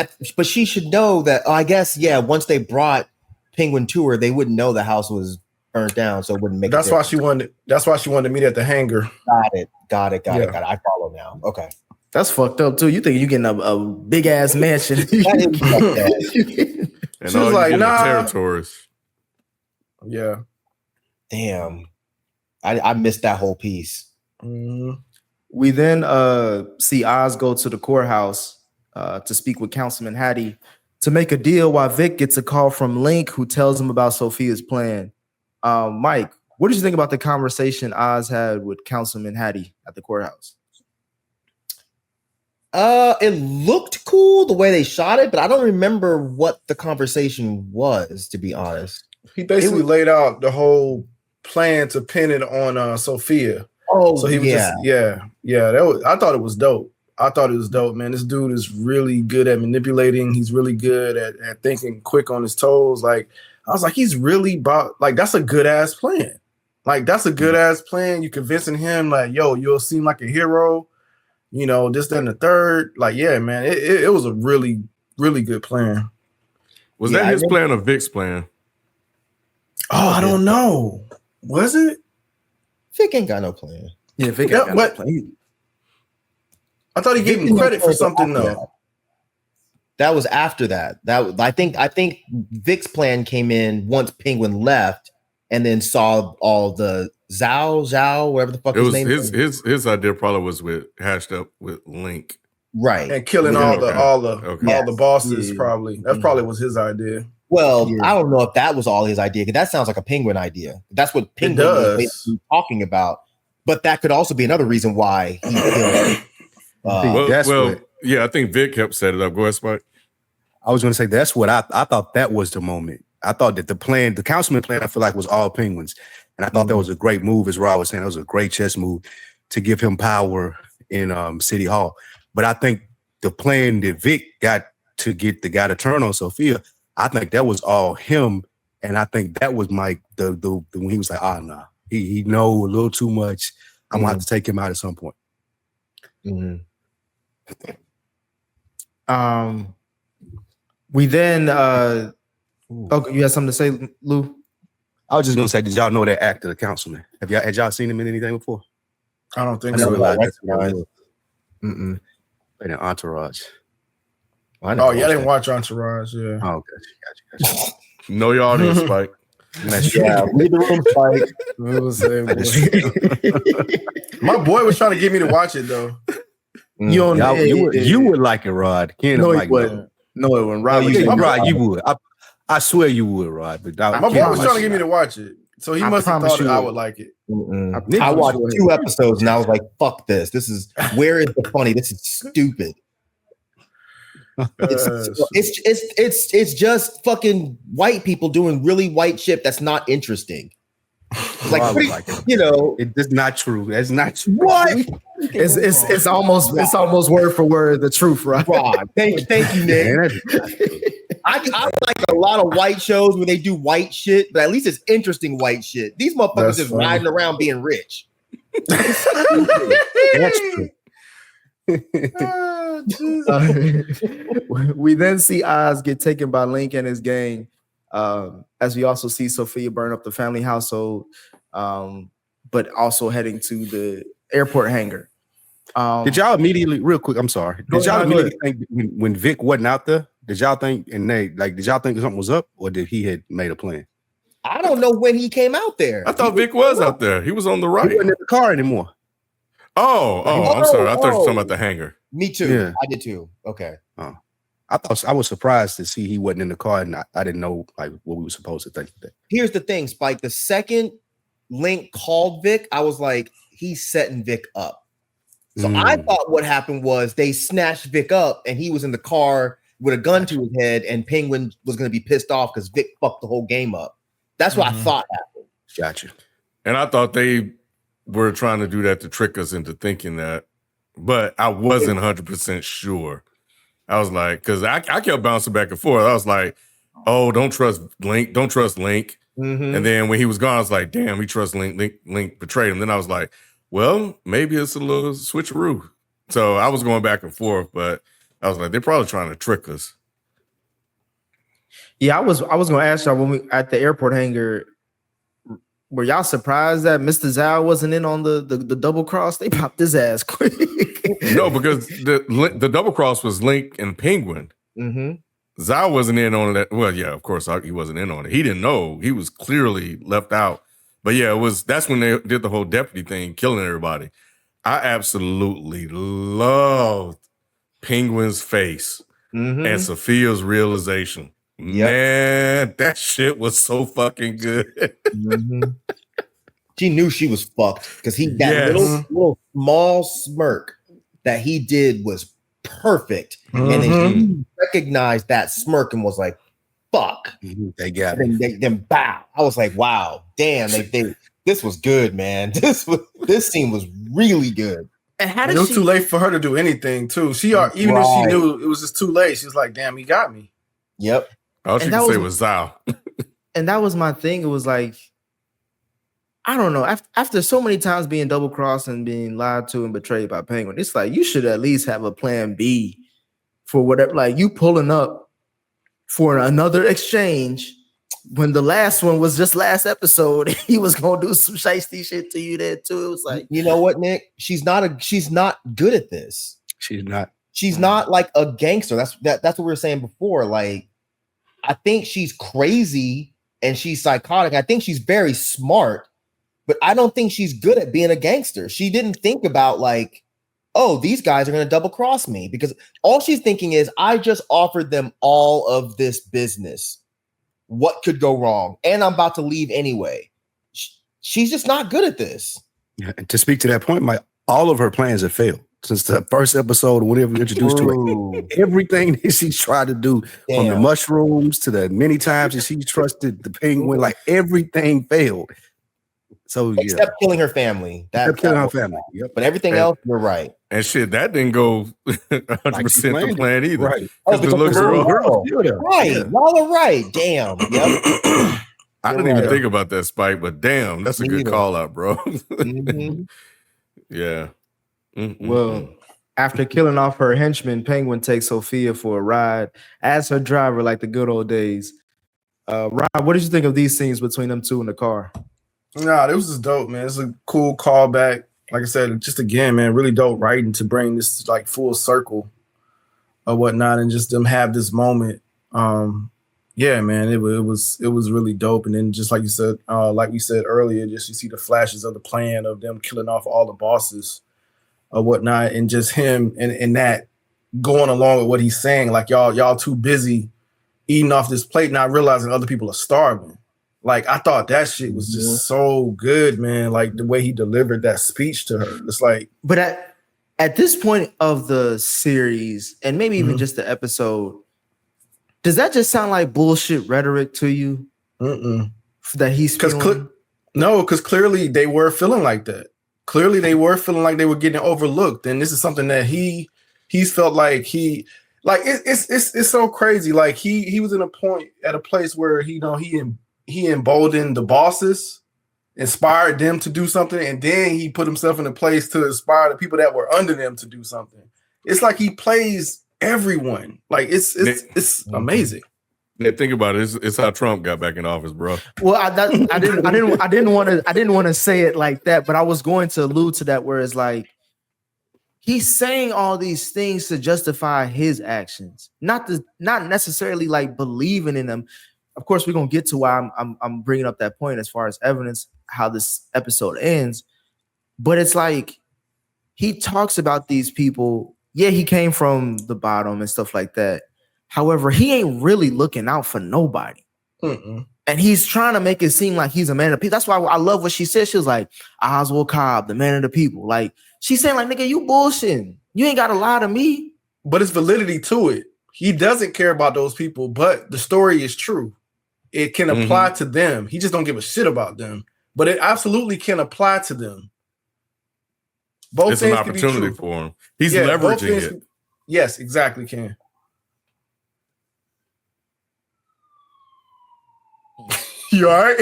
she should know that. I guess, yeah. Once they brought Penguin to her, they wouldn't know the house was burnt down, so it wouldn't make. That's why she wanted. That's why she wanted to meet at the hangar. Got it. I follow now. Okay, that's fucked up too. You think you getting a big ass mansion? And she was like, nah. Territories. Yeah. Damn. I missed that whole piece. We then see Oz go to the courthouse to speak with Councilman Hattie to make a deal, while Vic gets a call from Link, who tells him about Sophia's plan. Mike, what did you think about the conversation Oz had with Councilman Hattie at the courthouse? It looked cool the way they shot it, but I don't remember what the conversation was, to be honest. He basically laid out the whole plan to pin it on Sophia. Oh, so he was just that was, I thought it was dope. Man. This dude is really good at manipulating. He's really good at thinking quick on his toes. Like, I was like, he's really about, like, that's a good ass plan. Like, that's a good ass plan. You convincing him, like, yo, you'll seem like a hero, you know, this, that, and the third. Like, yeah, man, it was a really, really good plan. Was that his plan or Vic's plan? Oh, I don't know. Was it? Vic ain't got no plan. Yeah, Vic ain't got no plan. I thought he gave him credit for something though. That was after that. I think Vic's plan came in once Penguin left, and then saw all the Zhao, whatever the fuck his name is. His idea probably was hashed up with Link, right, and killing all the bosses. Probably that probably was his idea. Well, I don't know if that was all his idea, because that sounds like a Penguin idea. That's what Penguin was basically talking about. But that could also be another reason why he killed. I think Vic kept setting it up. Go ahead, Spike. I was going to say that's what I thought that was the moment. I thought that the councilman plan, I feel like was all Penguins, and I thought that was a great move, as Rob was saying. That was a great chess move to give him power in City Hall. But I think the plan that Vic got to get the guy to turn on Sophia, I think that was all him, and I think that was Mike. The when he was like, nah, he know a little too much. I'm gonna have to take him out at some point. Mm-hmm. We then okay, you had something to say, Lou? I was just gonna say, did y'all know that actor, the councilman? Had y'all seen him in anything before? I don't think so. In Entourage. I didn't watch Entourage. Yeah. Oh, gotcha. Know your audience, Spike. Yeah, leave the room, Spike. My boy was trying to get me to watch it though. You would like it, Rod. No, it wouldn't. No, it wouldn't. Rod, you would. I swear you would, Rod. But my boy was trying to get me to watch it, so he must have thought I would like it. I watched 2 episodes and I was like, "Fuck this! Where is the funny? This is stupid." It's just fucking white people doing really white shit that's not interesting. Like, you know, it's not true. That's not true. What? It's almost word for word the truth, right? Thank you, Nick. I like a lot of white shows where they do white shit, but at least it's interesting white shit. These motherfuckers just riding around being rich. That's true. We then see Oz get taken by Link and his gang, as we also see Sophia burn up the family household, but also heading to the airport hangar. Did y'all immediately, real quick, I'm sorry, did y'all immediately think when Vic wasn't out there, did y'all think something was up, or did he had made a plan? I don't know when he came out there. I thought Vic was out there. He was on the right. He wasn't in the car anymore. Oh, I'm sorry. I thought you were talking about the hangar. Me too. Yeah. I did too. Okay. I was surprised to see he wasn't in the car, and I didn't know like what we were supposed to think of that. Here's the thing, Spike. The second Link called Vic, I was like, he's setting Vic up. So I thought what happened was they snatched Vic up, and he was in the car with a gun to his head, and Penguin was going to be pissed off because Vic fucked the whole game up. That's what I thought happened. Gotcha. And I thought they were trying to do that to trick us into thinking that, but I wasn't 100% sure. I was like, because I kept bouncing back and forth. I was like, oh, don't trust Link. Mm-hmm. And then when he was gone, I was like, damn, he trusts Link. Link betrayed him. Then I was like, well, maybe it's a little switcheroo. So I was going back and forth, but I was like, they're probably trying to trick us. Yeah, I was going to ask y'all when we at the airport hangar, were y'all surprised that Mr. Zhao wasn't in on the double cross? They popped his ass quick. No, because the double cross was Link and Penguin. Mm-hmm. Zhao wasn't in on that. Well, yeah, of course he wasn't in on it. He didn't know. He was clearly left out. But yeah, that's when they did the whole deputy thing, killing everybody. I absolutely loved Penguin's face and Sophia's realization. Yep. Man, that shit was so fucking good. She knew she was fucked because little small smirk that he did was perfect. And then she recognized that smirk and was like, fuck. They got it. Then bow. I was like, wow, damn, this was good, man. This was This scene was really good. And how And did it was she? too late for her to do anything, too. She even though she knew it was just too late, she was like, "Damn, he got me." Yep. All she And could that say was- was "thou." And that was my thing. It was like, I don't know. After so many times being double crossed and being lied to and betrayed by Penguin, it's like you should at least have a plan B for whatever. Like you pulling up for another exchange when the last one was just last episode. He was gonna do some shiesty shit to you there too. It was like, You know what, Nick? She's not good at this. She's not. She's not like a gangster. That's what we were saying before. Like, I think she's crazy and she's psychotic. I think she's very smart, but I don't think she's good at being a gangster. She didn't think about like, oh, these guys are going to double cross me, because all she's thinking is, I just offered them all of this business. What could go wrong? And I'm about to leave anyway. She's just not good at this. And to speak to that point, all of her plans have failed since the first episode. Whenever we introduced to her, everything that she's tried to do, from the mushrooms to the many times that she trusted the penguin, like everything failed. So Except killing her family. Killing her family. Yep. But everything else, you're right. And shit, that didn't go 100% the plan either. Right. Oh, the looks wrong. Right. Yeah. Y'all are right. Damn. Yep. I didn't even think about that, Spike, but damn, that's a good call out, bro. Mhm. Yeah. well, after killing off her henchman, Penguin takes Sophia for a ride as her driver, like the good old days. Rob, what did you think of these scenes between them two in the car? Nah, this was dope, man. It's a cool callback. Like I said, just again, man, really dope writing to bring this like full circle or whatnot, and just them have this moment. Yeah, man, it was really dope. And then just like you said, like we said earlier, just you see the flashes of the plan of them killing off all the bosses or whatnot, and just him and that going along with what he's saying, like y'all too busy eating off this plate, not realizing other people are starving. Like, I thought that shit was just so good, man. Like the way he delivered that speech to her. It's like, but at this point of the series, and maybe even just the episode, does that just sound like bullshit rhetoric to you? That he's because clearly they were feeling like that. Clearly they were feeling like they were getting overlooked, and this is something that he's felt like it's so crazy. Like he was at a place where he emboldened the bosses, inspired them to do something, and then he put himself in a place to inspire the people that were under them to do something. It's like he plays everyone. Like it's amazing. Yeah, think about it. It's how Trump got back in office, bro. Well, I didn't want to say it like that, but I was going to allude to that, where it's like he's saying all these things to justify his actions, not necessarily like believing in them. Of course, we're gonna get to why I'm bringing up that point as far as evidence how this episode ends, but it's like he talks about these people. Yeah, he came from the bottom and stuff like that. However, he ain't really looking out for nobody, and he's trying to make it seem like he's a man of the people. That's why I love what she said. She was like, Oswald Cobb, the man of the people. Like she's saying, like, nigga, you bullshitting. You ain't got to lie to me. But it's validity to it. He doesn't care about those people, but the story is true. It can apply to them. He just don't give a shit about them. But it absolutely can apply to them. Both it's an opportunity for him. He's leveraging it. Yes, exactly, Ken. You all right?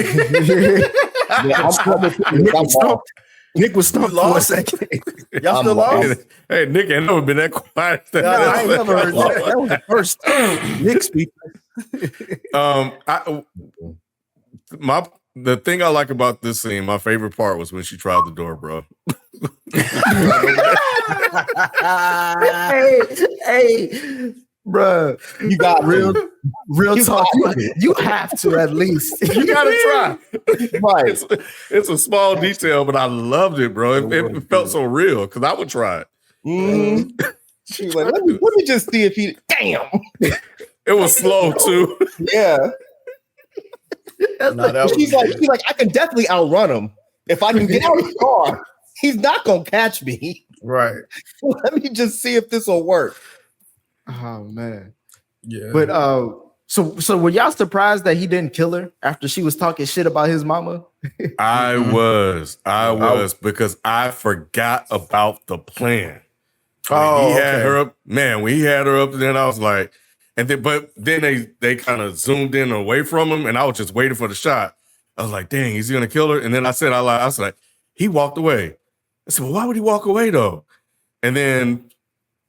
Nick was stumped for a second. Y'all still lost? Hey, Nick ain't never been that quiet. I ain't never heard that. That was the first Nick speak. The thing I like about this scene, my favorite part was when she tried the door, bro. hey, bro, you got real talk. You have to at least. You gotta try. Right. It's a small detail, but I loved it, bro. It felt so real because I would try it. She was like, let me just see if he. Damn. It was slow too. Yeah. She's like, I can definitely outrun him if I can get out of the car. He's not gonna catch me. Right. Let me just see if this will work. Oh man. Yeah. But so were y'all surprised that he didn't kill her after she was talking shit about his mama? I was because I forgot about the plan. When he had her up, man, when he had her up, then I was like, but then they kind of zoomed in away from him, and I was just waiting for the shot. I was like, dang, is he gonna kill her? And then I said out loud, I was like, he walked away. I said, well, why would he walk away though? And then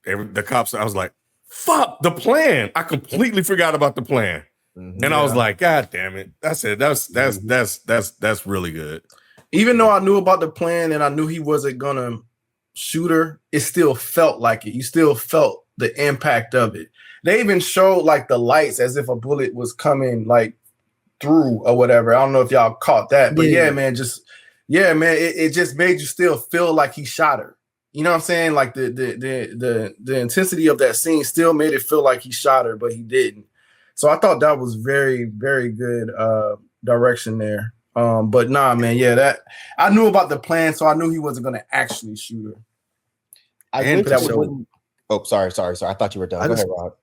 the cops, I was like, fuck the plan. I completely forgot about the plan. Mm-hmm. And I was like, God damn it. I said, that's really good. Even though I knew about the plan and I knew he wasn't gonna shoot her, it still felt like it. You still felt the impact of it. They even showed like the lights as if a bullet was coming like through or whatever. I don't know if y'all caught that, but man, it just made you still feel like he shot her. You know what I'm saying? Like the intensity of that scene still made it feel like he shot her, but he didn't. So I thought that was very, very good direction there. But nah, man, that I knew about the plan, so I knew he wasn't gonna actually shoot her. Sorry. I thought you were done. Go ahead, Rob.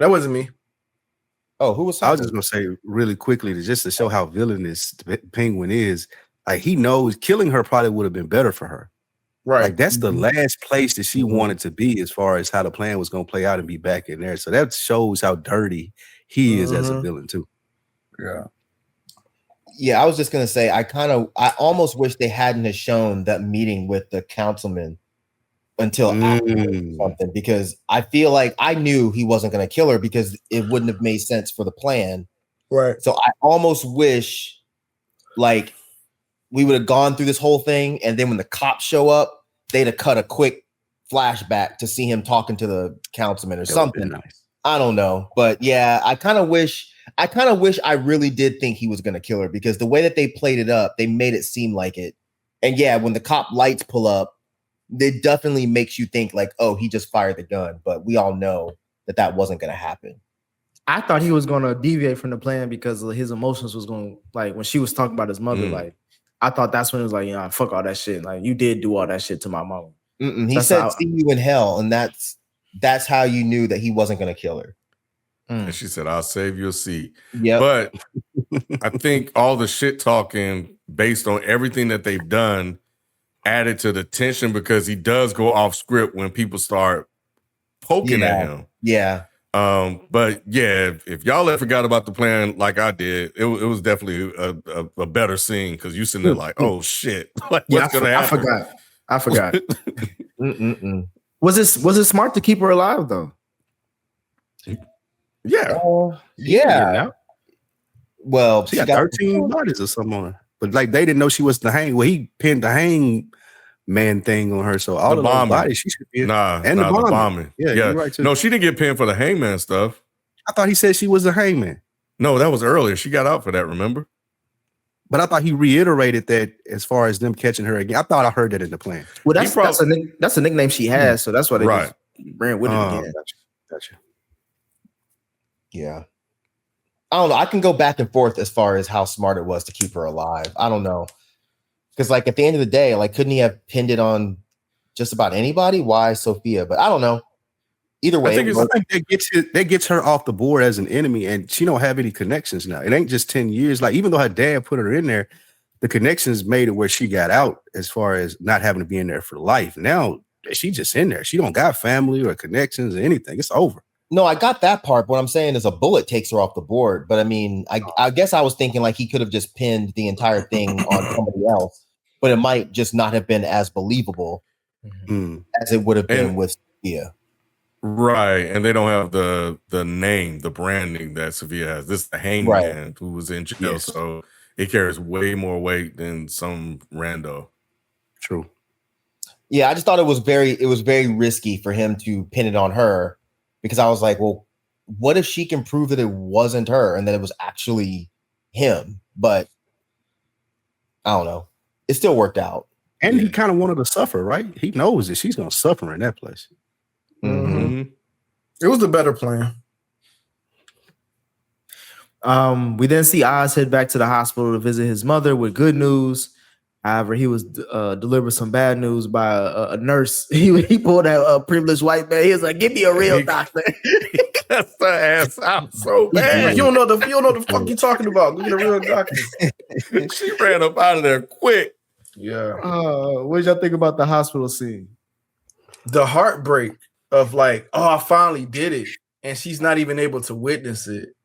That wasn't me. Oh, who was talking? I was just gonna say really quickly to show how villainous the Penguin is. Like he knows killing her probably would have been better for her. Right. Like that's the last place that she wanted to be as far as how the plan was gonna play out and be back in there. So that shows how dirty he is as a villain too. Yeah. Yeah, I was just gonna say I almost wish they hadn't have shown that meeting with the councilman until after something, because I feel like I knew he wasn't gonna kill her because it wouldn't have made sense for the plan. Right. So I almost wish like we would have gone through this whole thing, and then when the cops show up, they'd have cut a quick flashback to see him talking to the councilman or something. Nice. I don't know, but yeah, I kind of wish I really did think he was going to kill her, because the way that they played it up, they made it seem like it. And yeah, when the cop lights pull up, it definitely makes you think like, oh, he just fired the gun. But we all know that wasn't going to happen. I thought he was going to deviate from the plan because his emotions was going, like when she was talking about his mother, like I thought that's when it was like, fuck all that shit. Like you did do all that shit to my mama. He said, see you in hell. And that's how you knew that he wasn't going to kill her. And she said, I'll save you a seat. Yeah. But I think all the shit talking based on everything that they've done added to the tension, because he does go off script when people start poking at him. Yeah. But yeah, if y'all ever forgot about the plan like I did, it was definitely a better scene, because you sitting there like, oh shit. Like, what's gonna happen? I forgot. Was it smart to keep her alive though? Yeah. Yeah. Well, she got 13 bodies or something on her. But like they didn't know she was the hang. Well, he pinned the hang man thing on her. So all the those bodies, she should be the bombing. Yeah. You're right too. No, she didn't get pinned for the hangman stuff. I thought he said she was the hangman. No, that was earlier. She got out for that, remember? But I thought he reiterated that as far as them catching her again. I thought I heard that in the plan. Well, that's a nickname she has, so that's why they just ran with it again. Gotcha. Yeah. I don't know. I can go back and forth as far as how smart it was to keep her alive. I don't know. Because like at the end of the day, like couldn't he have pinned it on just about anybody? Why Sophia? But I don't know. Either way, I think that gets her off the board as an enemy, and she don't have any connections now. It ain't just 10 years. Like even though her dad put her in there, the connections made it where she got out as far as not having to be in there for life. Now she just in there. She don't got family or connections or anything. It's over. No, I got that part. What I'm saying is a bullet takes her off the board. But I mean, I guess I was thinking like he could have just pinned the entire thing on somebody else, but it might just not have been as believable as it would have been with Sophia. Right. And they don't have the name, the branding that Sophia has. This is the hangman who was in jail. Yes. So it carries way more weight than some rando. True. Yeah, I just thought it was very risky for him to pin it on her. Because I was like, well, what if she can prove that it wasn't her and that it was actually him? But I don't know. It still worked out. And he kind of wanted to suffer, right? He knows that she's going to suffer in that place. Mm-hmm. It was the better plan. We then see Oz head back to the hospital to visit his mother with good news. However, he was delivered some bad news by a nurse. He pulled out a privileged white man. He was like, "Give me a real doctor." That's the ass out so Yeah, bad. you don't know the fuck you talking about. Go get a real doctor. She ran up out of there quick. Yeah. What did y'all think about the hospital scene? The heartbreak of like, oh, I finally did it, and she's not even able to witness it.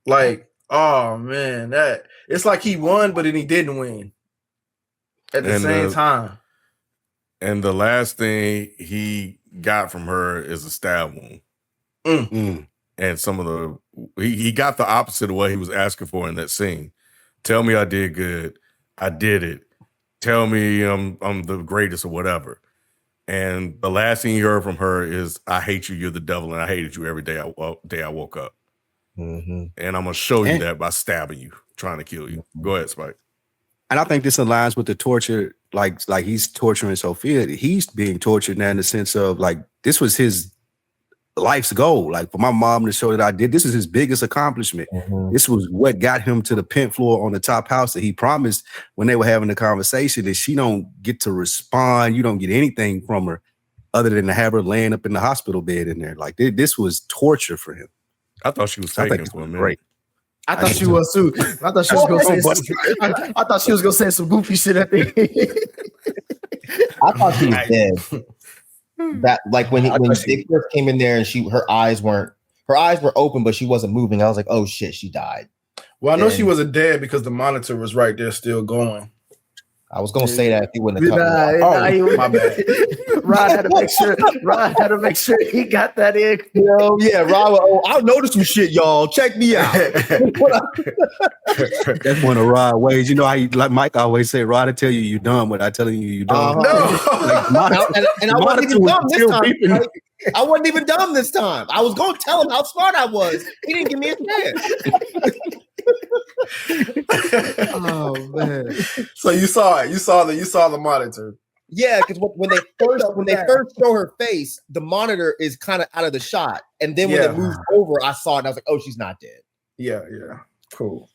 Like, oh man, that it's like he won, but then he didn't win at the same time. And the last thing he got from her is a stab wound. And some of the he got the opposite of what he was asking for in that scene. Tell me I did good. I did it. Tell me I'm the greatest or whatever. And the last thing you heard from her is, "I hate you. You're the devil, and I hated you every day I woke up." And I'm gonna show you that by stabbing you, trying to kill you. Go ahead, Spike. And I think this aligns with the torture, like he's torturing Sophia. He's being tortured now in the sense of like this was his life's goal. Like for my mom to show that I did, this is his biggest accomplishment. This was what got him to the 10th floor on the top house that he promised when they were having the conversation. That she don't get to respond. You don't get anything from her other than to have her laying up in the hospital bed in there. Like this was torture for him. I thought she was taking it for a minute. Great. I thought she was too. I thought she was gonna say some goofy shit at the end. I thought she was dead. That like when Dick first came in there and her eyes were open, but she wasn't moving. I was like, oh shit, she died. Well, I know she wasn't dead because the monitor was right there still going. I was gonna say that if he wouldn't have my bad. Rod had to make sure he got that in. Yo, yeah, Rod. Oh, I'll notice some shit, y'all. Check me out. That's one of Rod ways. You know how like Mike always say, Rod will tell you you dumb without telling you you dumb. And I wasn't even dumb this time. Right? I wasn't even dumb this time. I was gonna tell him how smart I was. He didn't give me a chance. Oh man! So you saw it. You saw the monitor. Yeah, because when they first show her face, the monitor is kind of out of the shot, and then when it moved over, I saw it. And I was like, "Oh, she's not dead." Yeah, cool.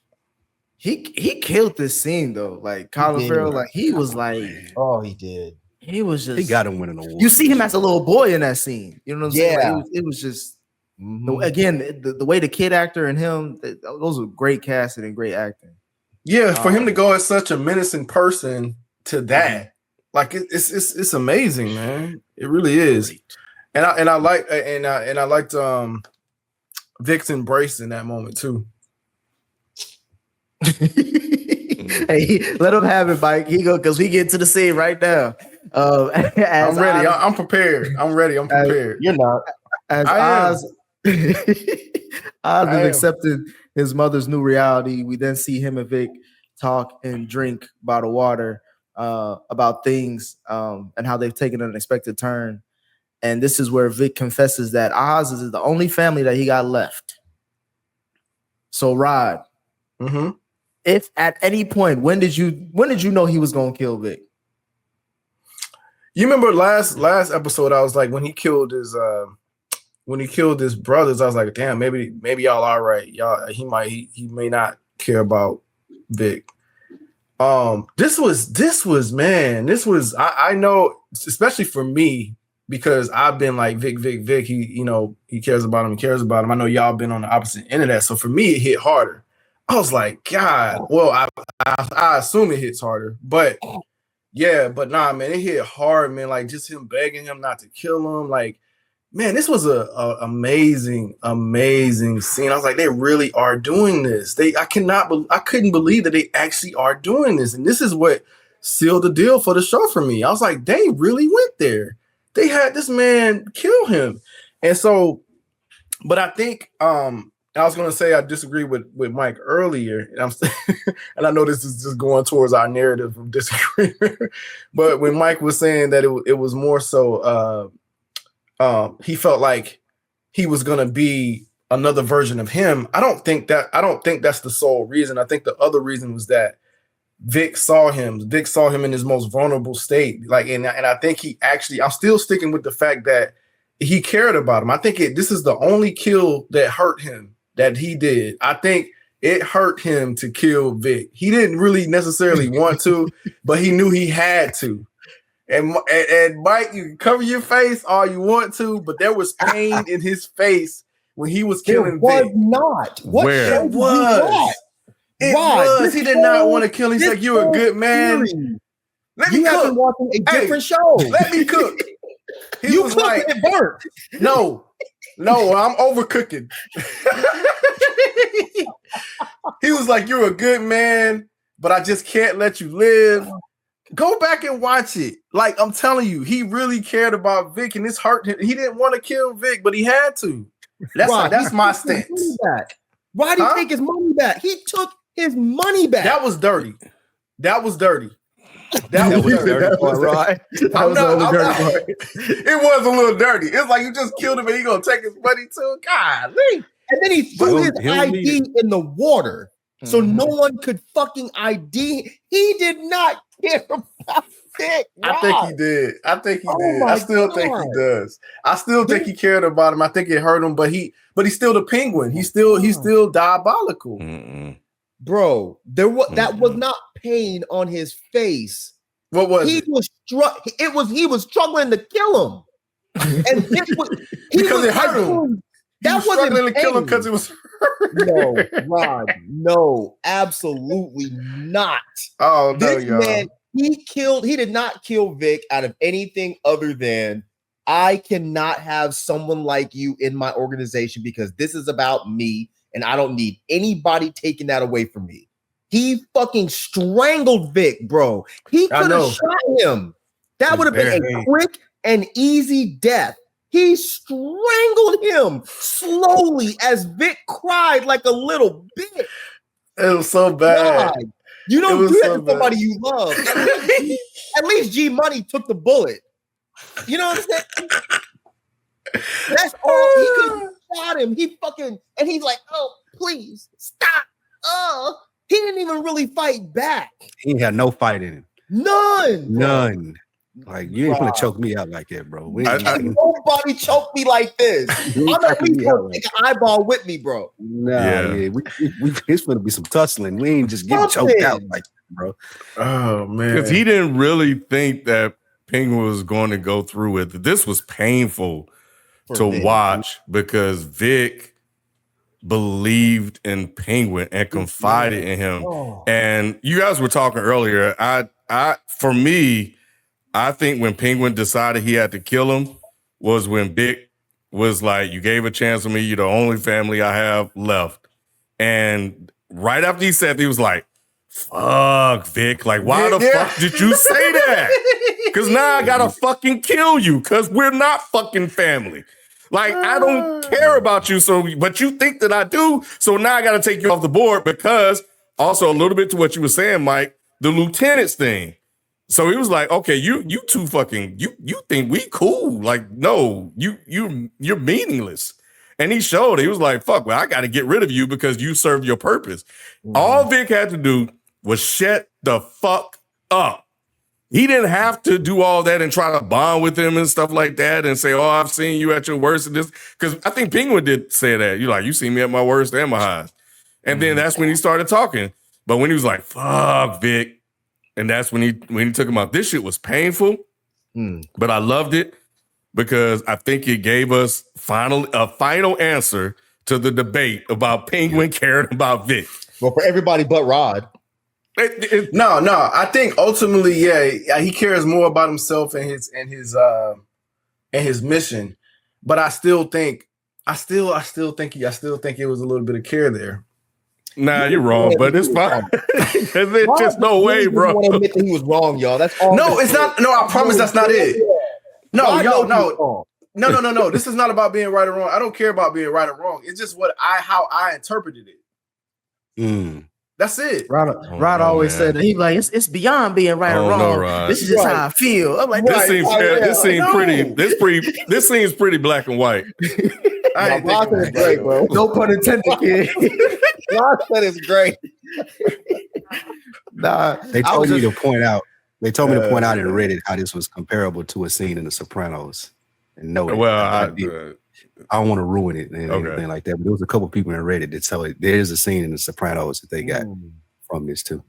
He killed this scene though. Like Colin Farrell, like he was like, oh, he did. He was just. He got him winning an award. You see him as a little boy in that scene. You know what I'm saying? Yeah. Like it was just. Again, the way the kid actor and him, those were great casting and great acting. Yeah, for him to go as such a menacing person to that, like it's amazing, man. It really is. And I liked Vic's embrace in that moment too. Hey, let him have it, Mike. He go because we get to the scene right now. I'm ready. I'm prepared. I'm ready. I'm prepared. You're not. As Oz has accepted his mother's new reality, we then see him and Vic talk and drink bottled water about things and how they've taken an unexpected turn. And this is where Vic confesses that Oz is the only family that he got left. So, Rod, if at any point, when did you know he was gonna kill Vic? You remember last episode? I was like, when he killed his brothers, I was like, damn, maybe y'all all right. Y'all, he may not care about Vic. This was I know, especially for me, because I've been like Vic. He cares about him. I know y'all been on the opposite end of that. So for me, it hit harder. I was like, God. Well, I assume it hits harder, but yeah, but nah, man, it hit hard, man. Like just him begging him not to kill him. Like, man, this was a amazing scene. I was like, they really are doing this. I couldn't believe that they actually are doing this. And this is what sealed the deal for the show for me. I was like, they really went there. They had this man kill him. And so, but I think I was gonna say I disagree with Mike earlier, and and I know this is just going towards our narrative of disagreement. But when Mike was saying that it was more so he felt like he was gonna be another version of him. I don't think that's the sole reason. I think the other reason was that Vic saw him in his most vulnerable state. Like, and I think I'm still sticking with the fact that he cared about him. I think this is the only kill that hurt him that he did. I think it hurt him to kill Vic. He didn't really necessarily want to, but he knew he had to. And Mike, you can cover your face all you want to, but there was pain in his face when he was killing was Vic. Not. What Where? It was. It was. He did not want to kill him. He's like, you're a good man. Let me you have been cook. watching a different show. Let me cook. He You was cooked like, it burnt. no, I'm overcooking. He was like, you're a good man, but I just can't let you live. Go back and watch it. Like, I'm telling you, he really cared about Vic, and this hurt him. He didn't want to kill Vic, but he had to. That's my stance. Why did he take his money back? He took his money back. That was dirty. That was dirty. That was dirty. dirty part, right? That was the only dirty part. It was a little dirty. It's like you just killed him and he gonna take his money too. Golly. And then he threw his ID in the water so no one could fucking ID. He did not care about Vic. I think he did. I think he does. I still think he cared about him. I think it hurt him, but he's still the Penguin. He's still diabolical. Mm-mm. Bro, that was not pain on his face. What was he it? He was struggling to kill him. And because it hurt him. That wasn't struggling to kill him because it was hurt. No, Rod, no, absolutely not. Oh no, this y'all. man, he did not kill Vic out of anything other than I cannot have someone like you in my organization because this is about me and I don't need anybody taking that away from me. He fucking strangled Vic, bro. He could have shot him. That would have been a quick and easy death. He strangled him slowly as Vic cried like a little bitch. It was so bad. God, you don't do that to somebody you love. At least G Money took the bullet. You know what I'm saying? That's all. He could have shot him. He fucking, and he's like, oh, please stop. Oh, he didn't even really fight back. He ain't had no fight in him. None. Like, you ain't gonna choke me out like that, bro. Nobody choked me like this. I'm at least gonna take an eyeball with me, bro. It's gonna be some tussling. We ain't just getting choked out like that, bro. Oh man, because he didn't really think that Penguin was going to go through with it. This was painful to watch because Vic believed in Penguin and confided in him. And you guys were talking earlier. For me, I think when Penguin decided he had to kill him was when Vic was like, you gave a chance to me. You're the only family I have left. And right after he said, he was like, fuck, Vic. Like, why the fuck did you say that? Because now I gotta fucking kill you because we're not fucking family. Like, I don't care about you, but you think that I do. So now I gotta take you off the board because also a little bit to what you were saying, Mike, the lieutenant's thing. So he was like, okay, you two fucking, you think we cool. Like, no, you're meaningless. And he showed it. He was like, fuck, well, I got to get rid of you because you served your purpose. All Vic had to do was shut the fuck up. He didn't have to do all that and try to bond with him and stuff like that and say, oh, I've seen you at your worst. And this, because I think Penguin did say that. You're like, you see me at my worst and my highest. And then that's when he started talking. But when he was like, fuck, Vic, and that's when he took him out. This shit was painful, but I loved it because I think it gave us a final answer to the debate about Penguin caring about Vic. Well, for everybody but Rod. No. I think ultimately, he cares more about himself and his mission. But I still think it was a little bit of care there. Nah, you're wrong, but it's fine. There's just no way, bro. Want to admit that he was wrong, y'all. That's all. No, it's not. No, I promise that's not it. No, No. This is not about being right or wrong. I don't care about being right or wrong. It's just how I interpreted it. That's it. Rod always said that. He's like, it's beyond being right or wrong. No, Rod. This is just how I feel. I'm like, this seems pretty black and white. Rod said it's great, bro. No pun intended, kid. Rod said it's great. They told me to point out in Reddit how this was comparable to a scene in The Sopranos. And no, well, I don't want to ruin it and anything like that. But there was a couple people in Reddit that tell it. There's a scene in The Sopranos that they got from this too.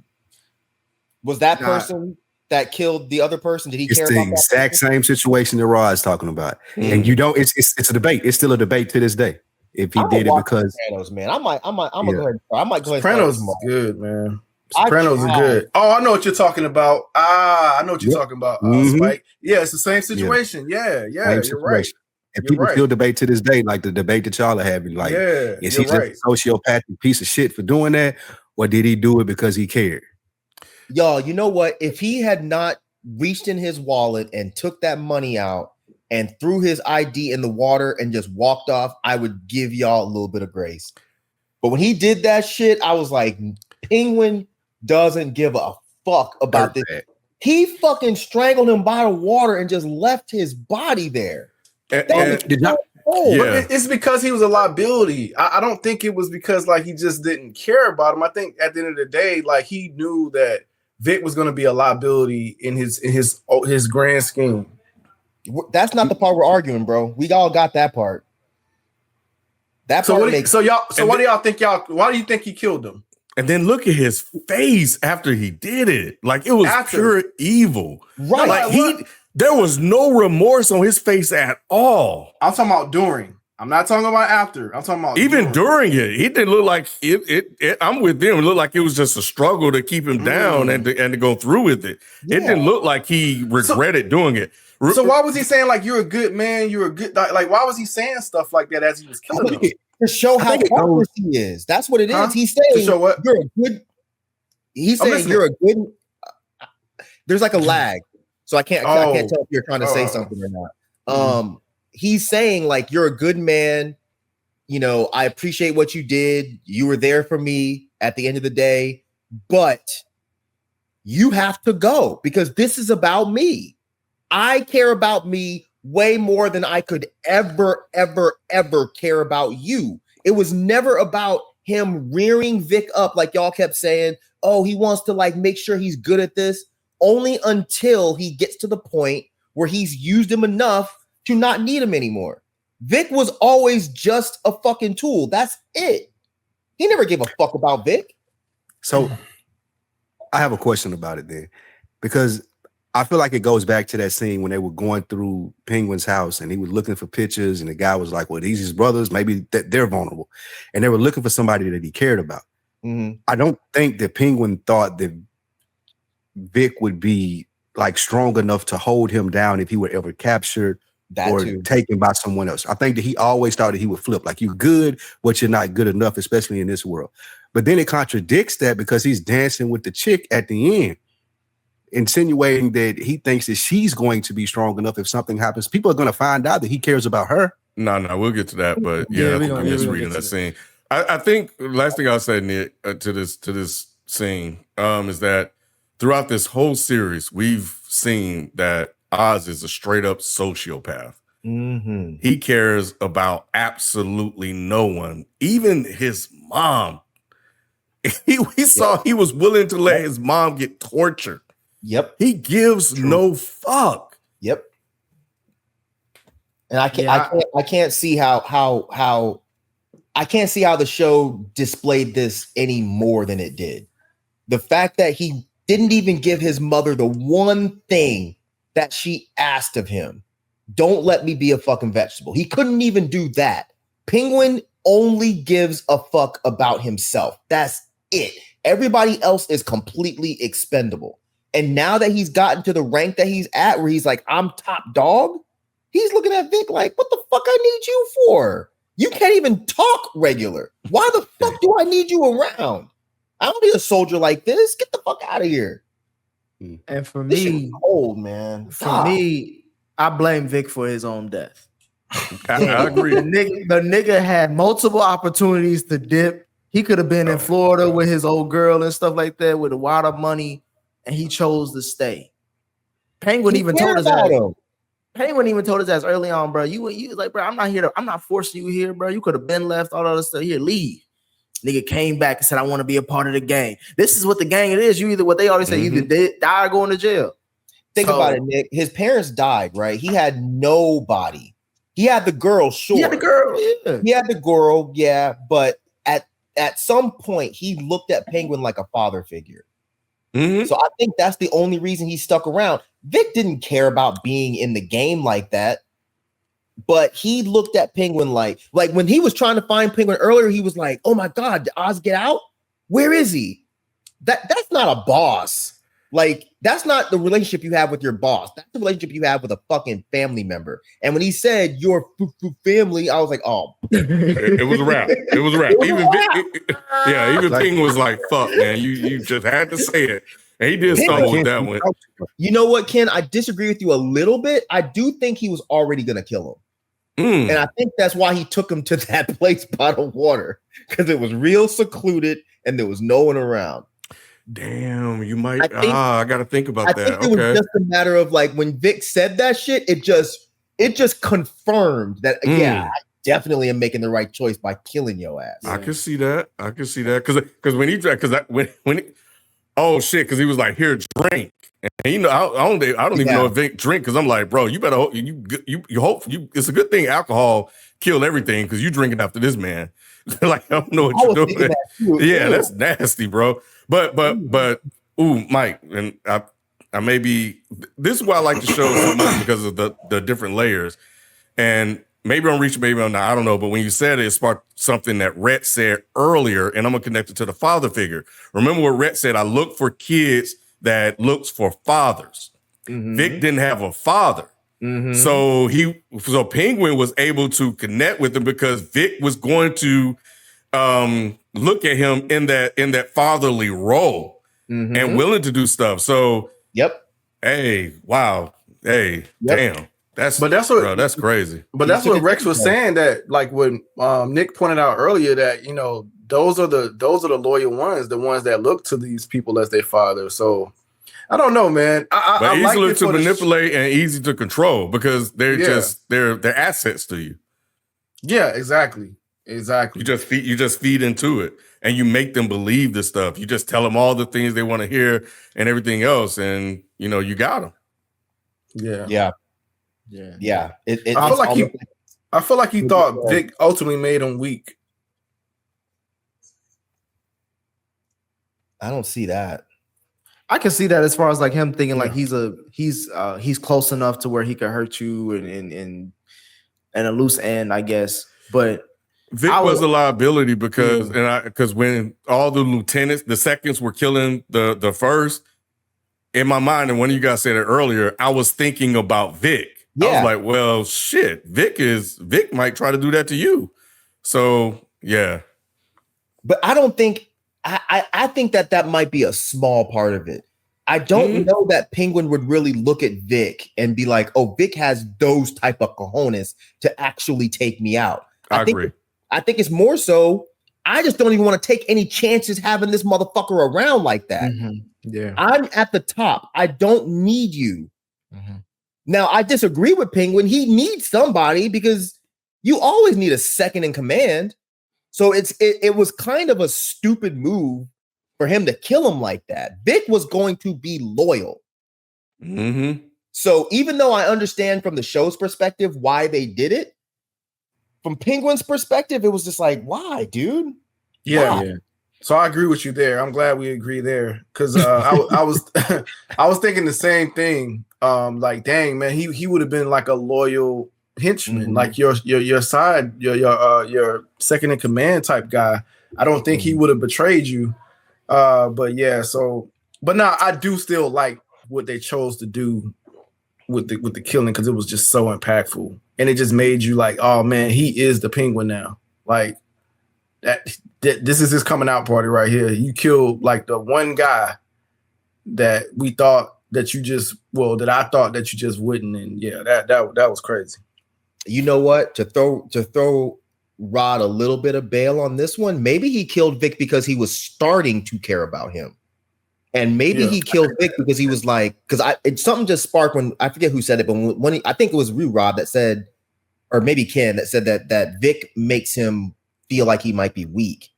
Was that person that killed the other person? Did he care about that? It's the exact same situation that Rod's talking about. And you don't. It's a debate. It's still a debate to this day. If he did it because Sopranos, man, I might go ahead. I might go ahead. Sopranos is good, man. Sopranos are good. Oh, I know what you're talking about. I know what you're talking about. Spike. Yeah, it's the same situation. Yeah, you're right. And people still debate to this day, like the debate that y'all are having. Like, is he just a sociopathic piece of shit for doing that, or did he do it because he cared? Y'all, you know what? If he had not reached in his wallet and took that money out and threw his ID in the water and just walked off, I would give y'all a little bit of grace. But when he did that shit, I was like, Penguin doesn't give a fuck about this. He fucking strangled him by the water and just left his body there. It's because he was a liability. I don't think it was because like he just didn't care about him. I think at the end of the day, like he knew that Vic was going to be a liability in his grand scheme. That's not the part we're arguing, bro. We all got that part. Why do you think he killed him? And then look at his face after he did it. Like it was pure evil. Right. Like there was no remorse on his face at all. I'm talking about during. I'm not talking about after. I'm talking about even during it. He didn't look like it. I'm with them. It looked like it was just a struggle to keep him down and to go through with it. Yeah. It didn't look like he regretted doing it. So why was he saying like you're a good man? You're a good like. Why was he saying stuff like that as he was killing him? To show how heartless he is. That's what it is. He's saying to show what? You're a good. He's saying you're a good. There's like a lag, so I can't tell if you're trying to say something or not. He's saying like you're a good man. You know, I appreciate what you did. You were there for me at the end of the day, but you have to go because this is about me. I care about me way more than I could ever care about you. It was never about him rearing Vic up like y'all kept saying, oh, he wants to like make sure he's good at this, only until he gets to the point where he's used him enough to not need him anymore. Vic was always just a fucking tool. That's it. He never gave a fuck about Vic. So I have a question about it then, because I feel like it goes back to that scene when they were going through Penguin's house and he was looking for pictures and the guy was like, well, these his brothers, maybe they're vulnerable. And they were looking for somebody that he cared about. I don't think that Penguin thought that Vic would be like strong enough to hold him down if he were ever captured or taken by someone else. I think that he always thought that he would flip, like you're good, but you're not good enough, especially in this world. But then it contradicts that because he's dancing with the chick at the end, insinuating that he thinks that she's going to be strong enough if something happens. People are going to find out that he cares about her. No, we'll get to that. But I'm just reading that scene. I think the last thing I'll say, Nick, to this scene is that throughout this whole series, we've seen that Oz is a straight up sociopath. He cares about absolutely no one, even his mom. We saw he was willing to let his mom get tortured. Yep. He gives no fuck. Yep. And I can't see how I can't see how the show displayed this any more than it did. The fact that he didn't even give his mother the one thing that she asked of him. Don't let me be a fucking vegetable. He couldn't even do that. Penguin only gives a fuck about himself. That's it. Everybody else is completely expendable. And now that he's gotten to the rank that he's at, where he's like, I'm top dog, he's looking at Vic like, what the fuck I need you for? You can't even talk regular. Why the fuck do I need you around? I don't need a soldier like this. Get the fuck out of here. And for This shit me, is old, man. for me, I blame Vic for his own death. I agree. The nigga had multiple opportunities to dip. He could have been in Florida with his old girl and stuff like that with a lot of money, and he chose to stay. Penguin even told his ass. Penguin even told his ass early on, bro. You was like, bro, I'm not here. I'm not forcing you here, bro. You could have been left. All that other stuff. Here, leave. Nigga came back and said, I want to be a part of the gang. This is what the gang it is. You either what they always say, either die or go into jail. Think about it, Nick. His parents died, right? He had nobody. He had the girl, sure. He had the girl, yeah. He had the girl, yeah. But at some point, he looked at Penguin like a father figure. Mm-hmm. So I think that's the only reason he stuck around. Vic didn't care about being in the game like that, but he looked at Penguin like when he was trying to find Penguin earlier, he was like, "Oh my God, did Oz get out? Where is he?" That's not a boss. Like, that's not the relationship you have with your boss. That's the relationship you have with a fucking family member. And when he said your family, I was like, oh. It was a wrap. It was a wrap. Even Penguin was like, fuck, man, you just had to say it. And he did stumble with that one. You know what, Ken? I disagree with you a little bit. I do think he was already going to kill him. And I think that's why he took him to that place by the water, because it was real secluded and there was no one around. Damn, you might. I got to think about that. I think it was just a matter of like when Vic said that shit, it just confirmed that I definitely am making the right choice by killing your ass. I can see that. Because when he because he was like, here, drink. And you know, I don't even know if Vic drink, because I'm like, bro, you better hope you hope it's a good thing alcohol killed everything, because you drinking after this man. Like, I don't know what you're doing. Yeah, that's nasty, bro. But Mike, and I may be, this is why I like the show so much, because of the different layers. And maybe I'm reaching, maybe I'm not, I don't know. But when you said it sparked something that Rhett said earlier, and I'm gonna connect it to the father figure. Remember what Rhett said? I look for kids that looks for fathers. Mm-hmm. Vic didn't have a father. Mm-hmm. So Penguin was able to connect with him because Vic was going to look at him in that fatherly role and willing to do stuff. So hey, wow, hey, damn. That's crazy. But that's what Rex was saying, that like when Nick pointed out earlier, that you know those are the loyal ones, the ones that look to these people as their father. So I don't know, man. But easy to manipulate and easy to control, because they're just they're assets to you. Yeah, exactly. You just feed into it, and you make them believe the stuff. You just tell them all the things they want to hear and everything else, and you know you got them. Yeah. I feel like he thought Vic ultimately made him weak. I don't see that. I can see that as far as like him thinking like he's close enough to where he could hurt you and a loose end, I guess. But Vic was a liability because when all the lieutenants, the seconds were killing the first, in my mind, and one of you guys said it earlier, I was thinking about Vic. I was like, well, shit, Vic might try to do that to you. So yeah. But I don't think I think that might be a small part of it. I don't know that Penguin would really look at Vic and be like, oh, Vic has those type of cojones to actually take me out. I agree. I think it's more so, I just don't even want to take any chances having this motherfucker around like that. Mm-hmm. Yeah. I'm at the top. I don't need you. Mm-hmm. Now, I disagree with Penguin. He needs somebody, because you always need a second in command. So it was kind of a stupid move for him to kill him like that. Vic was going to be loyal. Mm-hmm. So even though I understand from the show's perspective why they did it, from Penguin's perspective, it was just like, why, dude? Yeah. So I agree with you there. I'm glad we agree there, because I was I was thinking the same thing. Like, dang, man, he would have been like a loyal henchman, like your side, your second in command type guy. I don't think he would have betrayed you. But now I do still like what they chose to do with the killing, because it was just so impactful, and it just made you like, oh man, he is the Penguin now. Like that this is his coming out party right here. You killed like the one guy that we thought that you just that I thought that you just wouldn't, and that was crazy. You know what? To throw Rod a little bit of bail on this one, maybe he killed Vic because he was starting to care about him. And maybe he killed Vic because he was like, something just sparked when, I forget who said it, but when I think it was Rob that said, or maybe Ken that said that Vic makes him feel like he might be weak.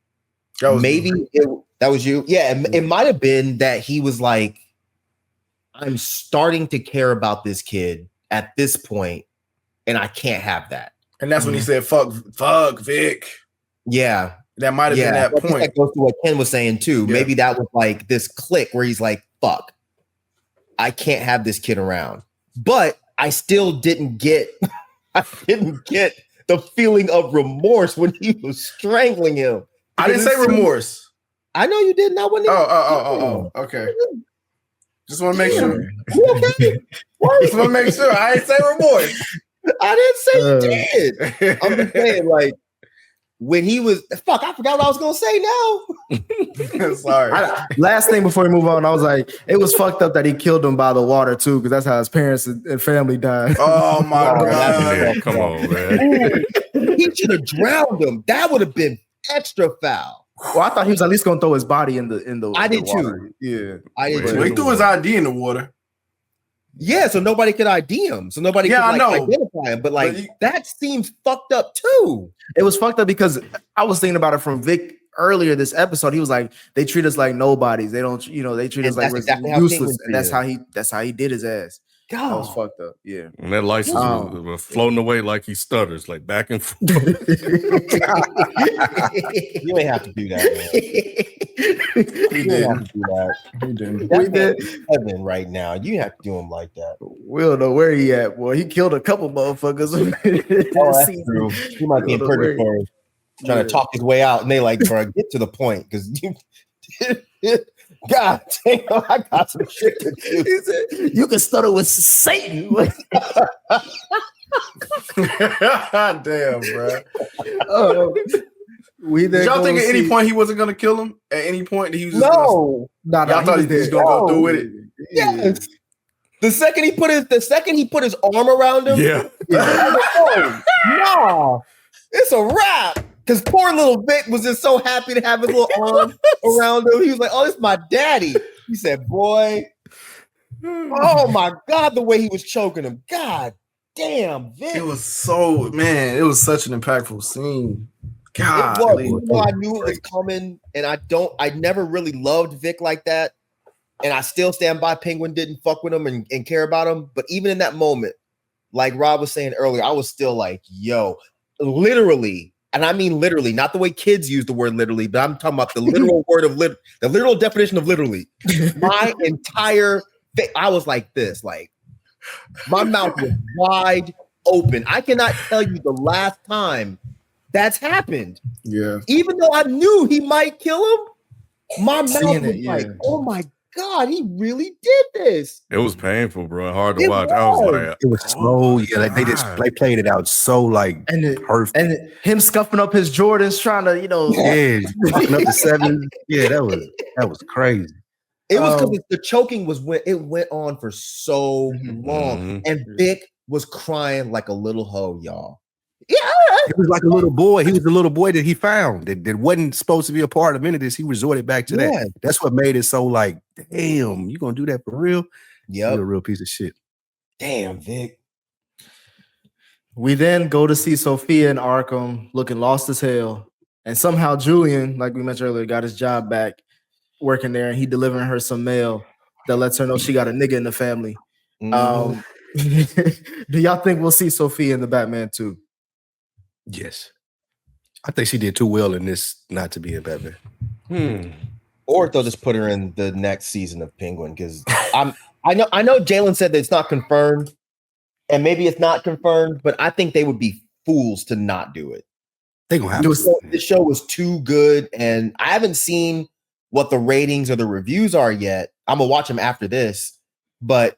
That was you. Yeah, it might have been that he was like, I'm starting to care about this kid at this point. and I can't have that. And that's when he said, fuck Vic. Yeah. That might have been that point. That goes to what Ken was saying too. Yeah. Maybe that was like this click where he's like, fuck, I can't have this kid around. But I still didn't get the feeling of remorse when he was strangling him. I didn't say remorse. I know you didn't. I wasn't. Oh. Okay. Just want to make sure. You okay? Just want to make sure. I didn't say remorse. I didn't say you did. I'm just saying, like, when he was fuck, I forgot what I was gonna say now. Sorry. Last thing before we move on, I was like, it was fucked up that he killed him by the water too, because that's how his parents and family died. Oh my god! Yeah, come on, man. He should have drowned him. That would have been extra foul. Well, I thought he was at least gonna throw his body in the. I did water. too. Yeah, I did Well, too. he threw his ID in the water. Yeah, so nobody could ID him. So nobody could I know. identify him. But that seems fucked up too. it was fucked up because I was thinking about it from Vic earlier this episode. He was like, they treat us like nobodies. They don't, they treat us like we're useless. And that's how he did his ass. God. That was fucked up. Yeah. And that license was floating away like he stutters, like back and forth. You ain't have to do that, man. He did. Have to do that. He did. That man is heaven right now. You have to do him like that. We don't know where he at, boy. He killed a couple motherfuckers. Oh, that's true. He might be in purgatory trying to talk his way out. And they like, bro, get to the point. Because God damn, I got some shit to do. He said, you can stutter with Satan. Damn, bro. Did y'all think at any point he wasn't gonna kill him? At any point he was just y'all thought he was gonna go through with it? Yes. The second he put his arm around him, Yeah. I was like, oh, no, it's a wrap. Because poor little Vic was just so happy to have his little arm around him. He was like, oh, this is my daddy. He said, boy, oh my God, the way he was choking him. God damn, Vic. It was such an impactful scene. God, Even though I knew it was coming, and I never really loved Vic like that. And I still stand by Penguin didn't fuck with him and care about him. But even in that moment, like Rob was saying earlier, I was still like, yo, literally, and I mean literally, not the way kids use the word literally, but I'm talking about the literal word of the literal definition of literally. My entire face, I was like this, like my mouth was wide open. I cannot tell you the last time that's happened. Yeah. Even though I knew he might kill him, my mouth was like, oh my God, he really did this. It was painful, bro. Hard to watch. I was like, it was so like they played it out so like perfect. And him scuffing up his Jordans, trying to fucking up the 7. Yeah, that was crazy. It was because the choking went on for so long, and Vic was crying like a little hoe, y'all. Yeah, he was like a little boy. He was the little boy that he found that wasn't supposed to be a part of any of this. He resorted back to that. That's what made it so like, damn, you gonna do that for real? Yeah, you're a real piece of shit. Damn, Vic. We then go to see Sophia in Arkham, looking lost as hell, and somehow Julian, like we mentioned earlier, got his job back working there, and he delivering her some mail that lets her know she got a nigga in the family. Do y'all think we'll see Sophia in the Batman 2? Yes. I think she did too well in this not to be in Batman. Or they'll just put her in the next season of Penguin, because I know Jalen said that it's not confirmed, and maybe it's not confirmed, but I think they would be fools to not do it. They gonna have to. This show was too good, and I haven't seen what the ratings or the reviews are yet. I'm gonna watch them after this, but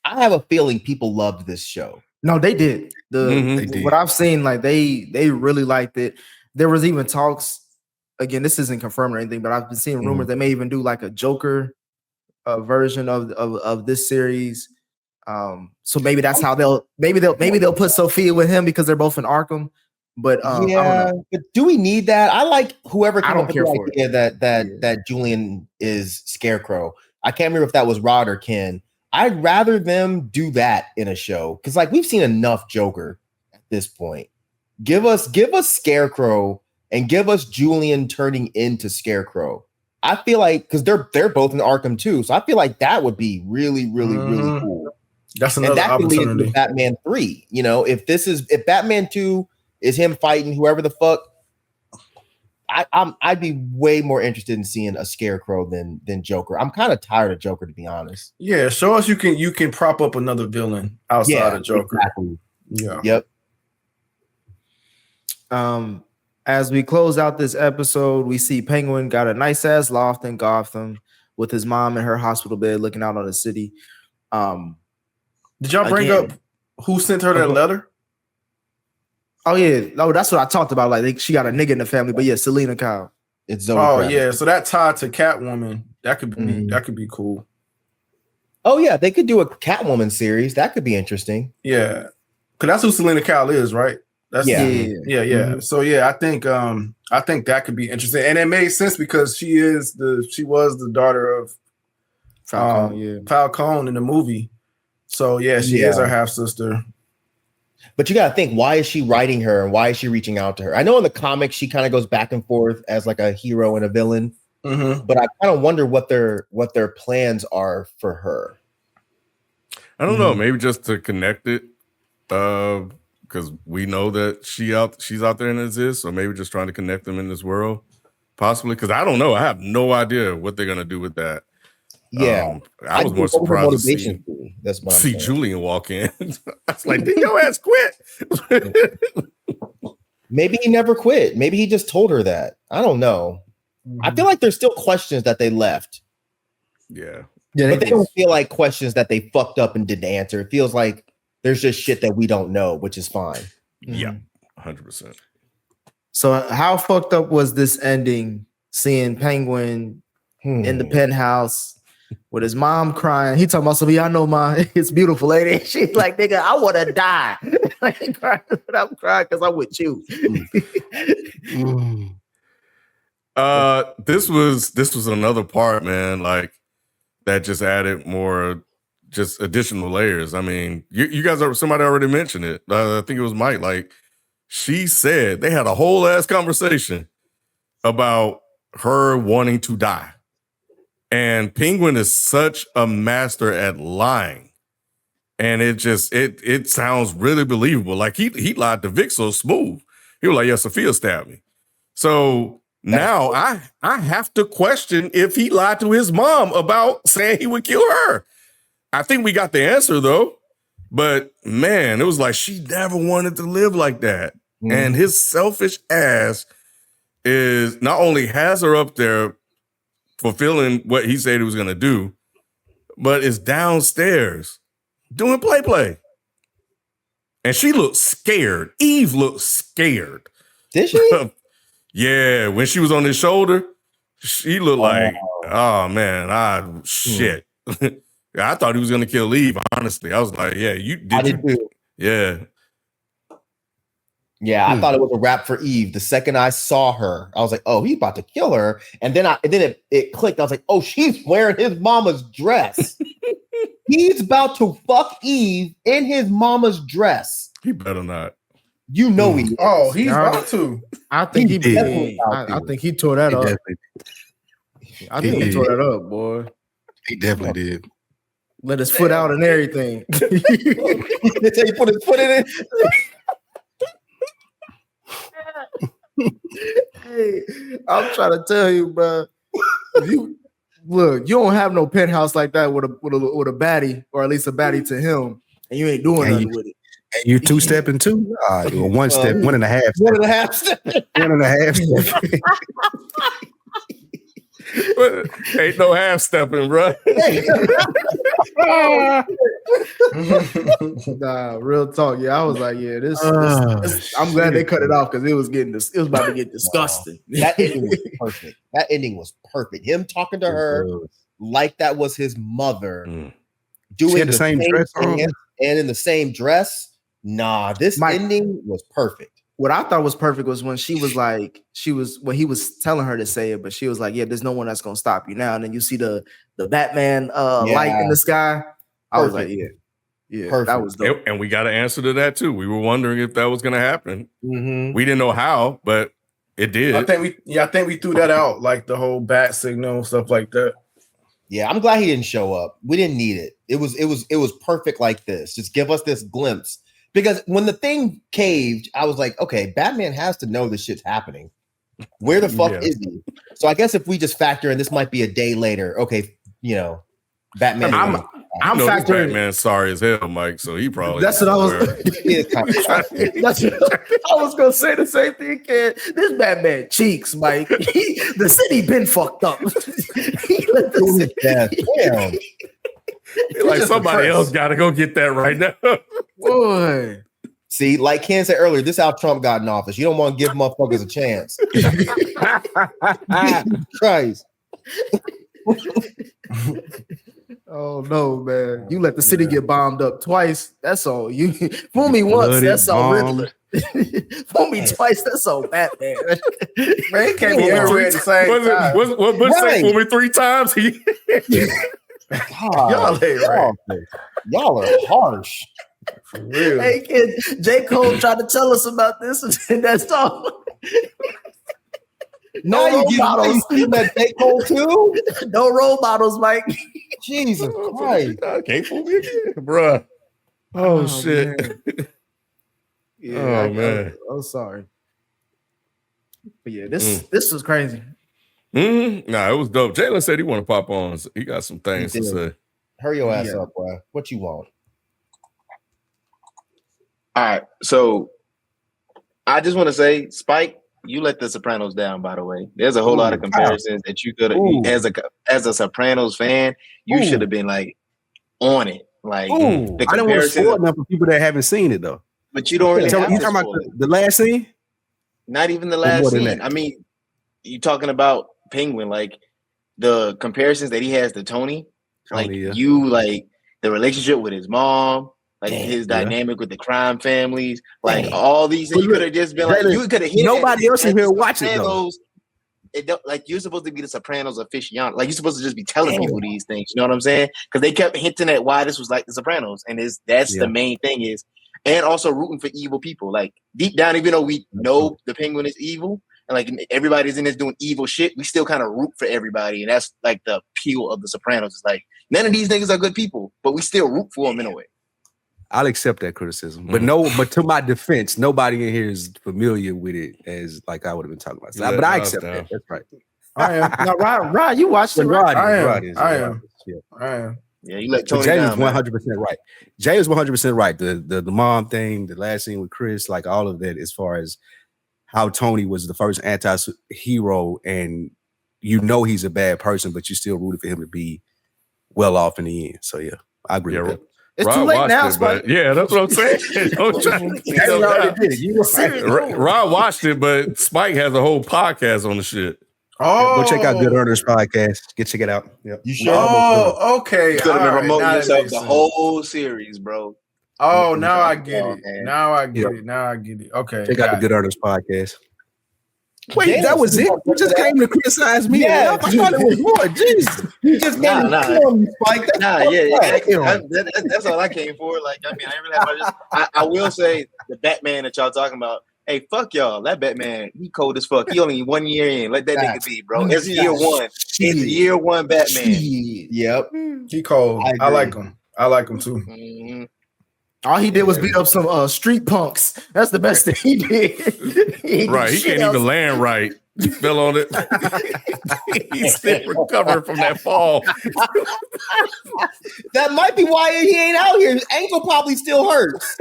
I have a feeling people loved this show. No, they did. They did. What I've seen, like they really liked it. There was even talks. Again, this isn't confirmed or anything, but I've been seeing rumors they may even do like a Joker version of this series. So maybe that's how they'll put Sophia with him because they're both in Arkham. But I don't know. But do we need that? I like whoever came up with the idea it. that Julian is Scarecrow. I can't remember if that was Rod or Ken. I'd rather them do that in a show, because like we've seen enough Joker at this point. Give us Scarecrow and give us Julian turning into Scarecrow. I feel like because they're both in Arkham too, so I feel like that would be really, really, really cool. That's And another that could lead opportunity. into Batman 3. You know, if Batman 2 is him fighting whoever the fuck, I'd be way more interested in seeing a Scarecrow than Joker. I'm kind of tired of Joker, to be honest. Yeah, show us you can prop up another villain outside of Joker. Exactly. Yeah. Yep. As we close out this episode, we see Penguin got a nice ass loft in Gotham with his mom in her hospital bed looking out on the city. Did y'all bring up who sent her that letter? Oh yeah, no, that's what I talked about. Like she got a nigga in the family, but yeah, Selena Kyle. It's Zoe. Oh Kravitz. yeah, so that tied to Catwoman. That could be cool. Oh yeah, they could do a Catwoman series. That could be interesting. Yeah, because that's who Selena Kyle is, right? That's Yeah. Mm-hmm. So yeah, I think that could be interesting, and it made sense because she was the daughter of Falcone in the movie. So yeah, she is her half sister. But you got to think, why is she writing her and why is she reaching out to her? I know in the comics she kind of goes back and forth as like a hero and a villain, but I kind of wonder what their plans are for her. I don't know, maybe just to connect it, because we know that she's out there and exists, or maybe just trying to connect them in this world, possibly. Because I don't know, I have no idea what they're gonna do with that. Yeah, I was more surprised to see saying. Julian walk in. I was like, did your ass quit? Maybe he never quit. Maybe he just told her that. I don't know. I feel like there's still questions that they left. Yeah, but they don't feel like questions that they fucked up and didn't answer. It feels like there's just shit that we don't know, which is fine. Yeah, 100%. So how fucked up was this ending? Seeing Penguin in the penthouse with his mom crying. He talking about Sophia, I know it's beautiful lady. She's like, nigga, I want to die. I'm crying because I'm with you. This was another part, man, like that just added more, just additional layers. I mean, you guys somebody already mentioned it. I think it was Mike. Like, she said they had a whole ass conversation about her wanting to die. And Penguin is such a master at lying. And it sounds really believable. Like he lied to Vic so smooth. He was like, yeah, Sophia stabbed me. So now I have to question if he lied to his mom about saying he would kill her. I think we got the answer though. But man, it was like she never wanted to live like that. And his selfish ass is not only has her up there fulfilling what he said he was going to do, but is downstairs doing play. And she looked scared. Eve looked scared. Did she? Yeah, when she was on his shoulder, she looked like, oh man, shit. I thought he was going to kill Eve, honestly. I was like, yeah, I did too. Yeah. Yeah, I thought it was a wrap for Eve. The second I saw her, I was like, "Oh, he's about to kill her." And then it clicked. I was like, "Oh, she's wearing his mama's dress. He's about to fuck Eve in his mama's dress." He better not. You know he. Oh, he's about to. I think he did. I think he tore that up. I think he tore that up, boy. He definitely did. Let his foot out and everything. He put his foot in it. Hey, I'm trying to tell you, bro. You don't have no penthouse like that with a baddie, or at least a baddie to him, and you ain't doing nothing with it. And you 2-stepping too? One step, 1.5 step. 1.5 step. 1.5 step. Ain't no half stepping, bro. Nah, real talk. Yeah, I was like, yeah, this I'm glad they cut it off because it was about to get disgusting. That ending was perfect. That ending was perfect. Him talking to her like that was his mother, doing the same dress on, and in the same dress. Nah, this ending was perfect. What I thought was perfect was when he was telling her to say it, but she was like, yeah, there's no one that's gonna stop you now. And then you see the Batman light in the sky. I was like, yeah, perfect. That was dope. And we got an answer to that too. We were wondering if that was gonna happen. We didn't know how, but it did. I think we threw that out, like the whole bat signal, stuff like that. Yeah, I'm glad he didn't show up. We didn't need it. It was perfect like this. Just give us this glimpse. Because when the thing caved, I was like, okay, Batman has to know this shit's happening. Where the fuck is he? So I guess if we just factor in, this might be a day later. Okay, Batman. I'm factoring. Batman's sorry as hell, Mike. So he probably. That's what I was. That's what I was gonna say. The same thing. Kid. This Batman cheeks, Mike. The city been fucked up. He let the Damn. Like somebody else got to go get that right now. boy. See, like Ken said earlier, this is how Trump got in office. You don't want to give motherfuckers a chance. Christ. Oh no, man! You let the city get bombed up twice. That's all. You fool me once. That's all. Riddler. Fool me twice. That's all. Batman. Man, he can't be everywhere at the same time. What Bush say for me 3 times? Y'all are harsh. For real. Hey, kid, J. Cole tried to tell us about this, and that's all. No role models. That J. Cole too? No role models, Mike. Jesus Christ. Can't fool me again, bruh. Oh shit. Man. Yeah, man. I'm sorry. But yeah, this was crazy. Nah, it was dope. Jalen said he want to pop on. So he got some things to say. Hurry your ass up, boy. What you want? All right, so I just want to say, Spike, you let the Sopranos down. By the way, there's a whole lot of comparisons that you could, as a Sopranos fan, you should have been like on it. Like the I don't want to spoil enough for people that haven't seen it though. But you don't really. So you talking about the last scene? Not even the last scene. I mean, you talking about Penguin, like the comparisons that he has to Tony, like like the relationship with his mom. Like his dynamic with the crime families, like all these things, you could have just been like, you could have hit. Nobody else in here watch it though. It don't, like you're supposed to be the Sopranos aficionado. Like you're supposed to just be telling people these things. You know what I'm saying? Because they kept hinting at why this was like the Sopranos, and that's the main thing is, and also rooting for evil people. Like deep down, even though we know the Penguin is evil, and like everybody's in this doing evil shit, we still kind of root for everybody, and that's like the appeal of the Sopranos. It's like none of these niggas are good people, but we still root for them in a way. I'll accept that criticism, but but to my defense, nobody in here is familiar with it as like I would have been talking about. So, but I accept that. That's right. I am. Now, Rod, you watched it, right? I am. Yeah, you let Tony Jay down. is 100% right. Jay is 100% right. The mom thing, the last scene with Chris, like all of that, as far as how Tony was the first anti-hero, and he's a bad person, but you still rooted for him to be well off in the end. So yeah, I agree with that. It's too late now, Spike. Yeah, that's what I'm saying. Rod watched it, but Spike has a whole podcast on the shit. Go check out Good Earners podcast. Check it out. Yep. You should. Oh, okay. You could have been promoting yourself the whole series, bro. Oh, now I get it. Now I get it. Okay. Check out the Good Earners podcast. Wait, that was it? You just came to criticize me. Yeah, I thought it was more. Jesus. You just came to kill me, Spike. That's all I came for. Like, I mean, I didn't really have I will say the Batman that y'all talking about. Hey, fuck y'all. That Batman, he cold as fuck. He only 1 year in. Let that nigga be, bro. It's year one. It's year one Batman. Yep. He cold. I like him. I like him too. Mm-hmm. All he did was beat up some street punks. That's the best thing he did. He can't even land right. He fell on it. He's still recovering from that fall. That might be why he ain't out here. His ankle probably still hurts.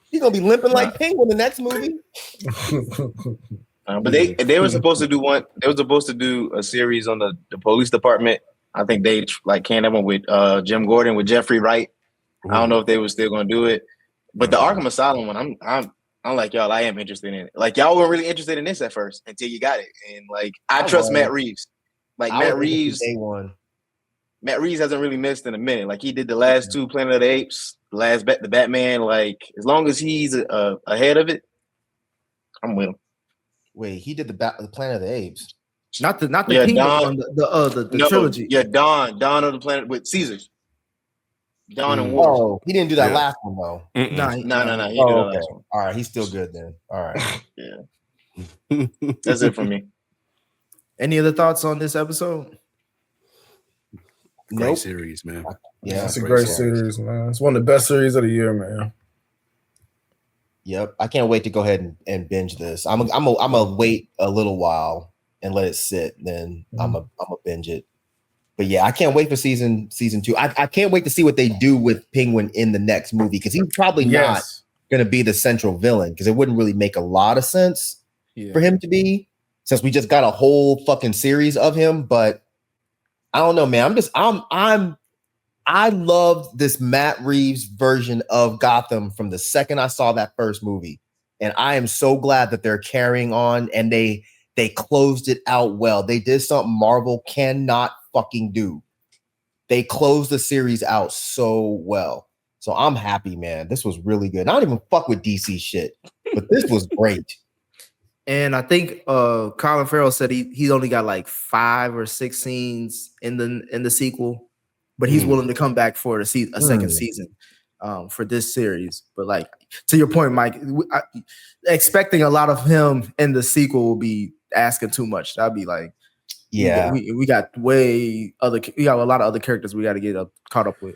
He's gonna be limping like Penguin in the next movie. But they were supposed to do one. They were supposed to do a series on the police department. I think they like canned that one with Jim Gordon with Jeffrey Wright. I don't know if they were still going to do it, but the Arkham Asylum one, I'm like y'all. I am interested in it. Like y'all were really interested in this at first until you got it, and like I trust Matt Reeves. Like Matt Reeves, Matt Reeves hasn't really missed in a minute. Like he did the last two Planet of the Apes, the Batman. Like as long as he's ahead of it, I'm with him. Wait, he did the Planet of the Apes, not the Kingdom one, the trilogy. Yeah, Dawn of the Planet with Caesars. Dawn and Wars. Oh, he didn't do that last one though. No. He did that last one. All right, he's still good then. All right. Yeah. That's it for me. Any other thoughts on this episode? Great series, man. Yeah, It's a great series, man. It's one of the best series of the year, man. Yep, I can't wait to go ahead and binge this. I'm gonna wait a little while and let it sit. Then I'm a binge it. But yeah, I can't wait for season 2. I can't wait to see what they do with Penguin in the next movie because he's probably not going to be the central villain because it wouldn't really make a lot of sense for him to be since we just got a whole fucking series of him. But I don't know, man. I loved this Matt Reeves version of Gotham from the second I saw that first movie. And I am so glad that they're carrying on and they closed it out well. They did something Marvel cannot fucking do. They closed the series out so well. So I'm happy, man. This was really good. I don't even fuck with DC shit, but this was great. And I think Colin Farrell said he's only got like 5 or 6 scenes in the sequel, but he's willing to come back for a second season for this series. But like to your point, Mike, expecting a lot of him in the sequel will be asking too much. That'd be like, we got a lot of other characters we got to get caught up with.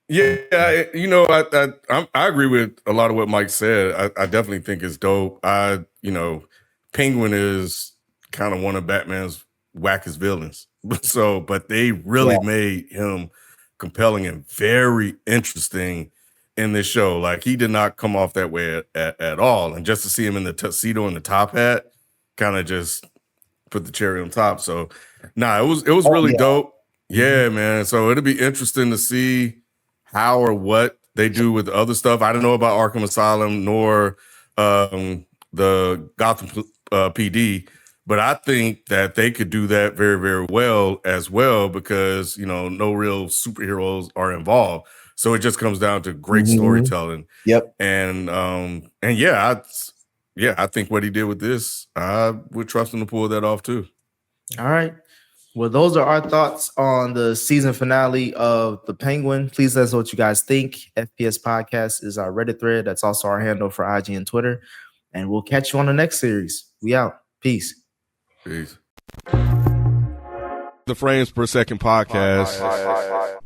Yeah, you know, I agree with a lot of what Mike said. I definitely think it's dope. Penguin is kind of one of Batman's wackest villains. But they really made him compelling and very interesting in this show. Like he did not come off that way at all. And just to see him in the tuxedo and the top hat kind of just put the cherry on top. So it was really dope. Yeah, man. So it'll be interesting to see how or what they do with the other stuff. I don't know about Arkham Asylum nor the Gotham PD, but I think that they could do that very, very well as well because, no real superheroes are involved. So it just comes down to great storytelling. Yep. And I think what he did with this, I would trust him to pull that off too. All right. Well, those are our thoughts on the season finale of The Penguin. Please let us know what you guys think. FPS Podcast is our Reddit thread. That's also our handle for IG and Twitter. And we'll catch you on the next series. We out. Peace. Peace. The Frames Per Second Podcast.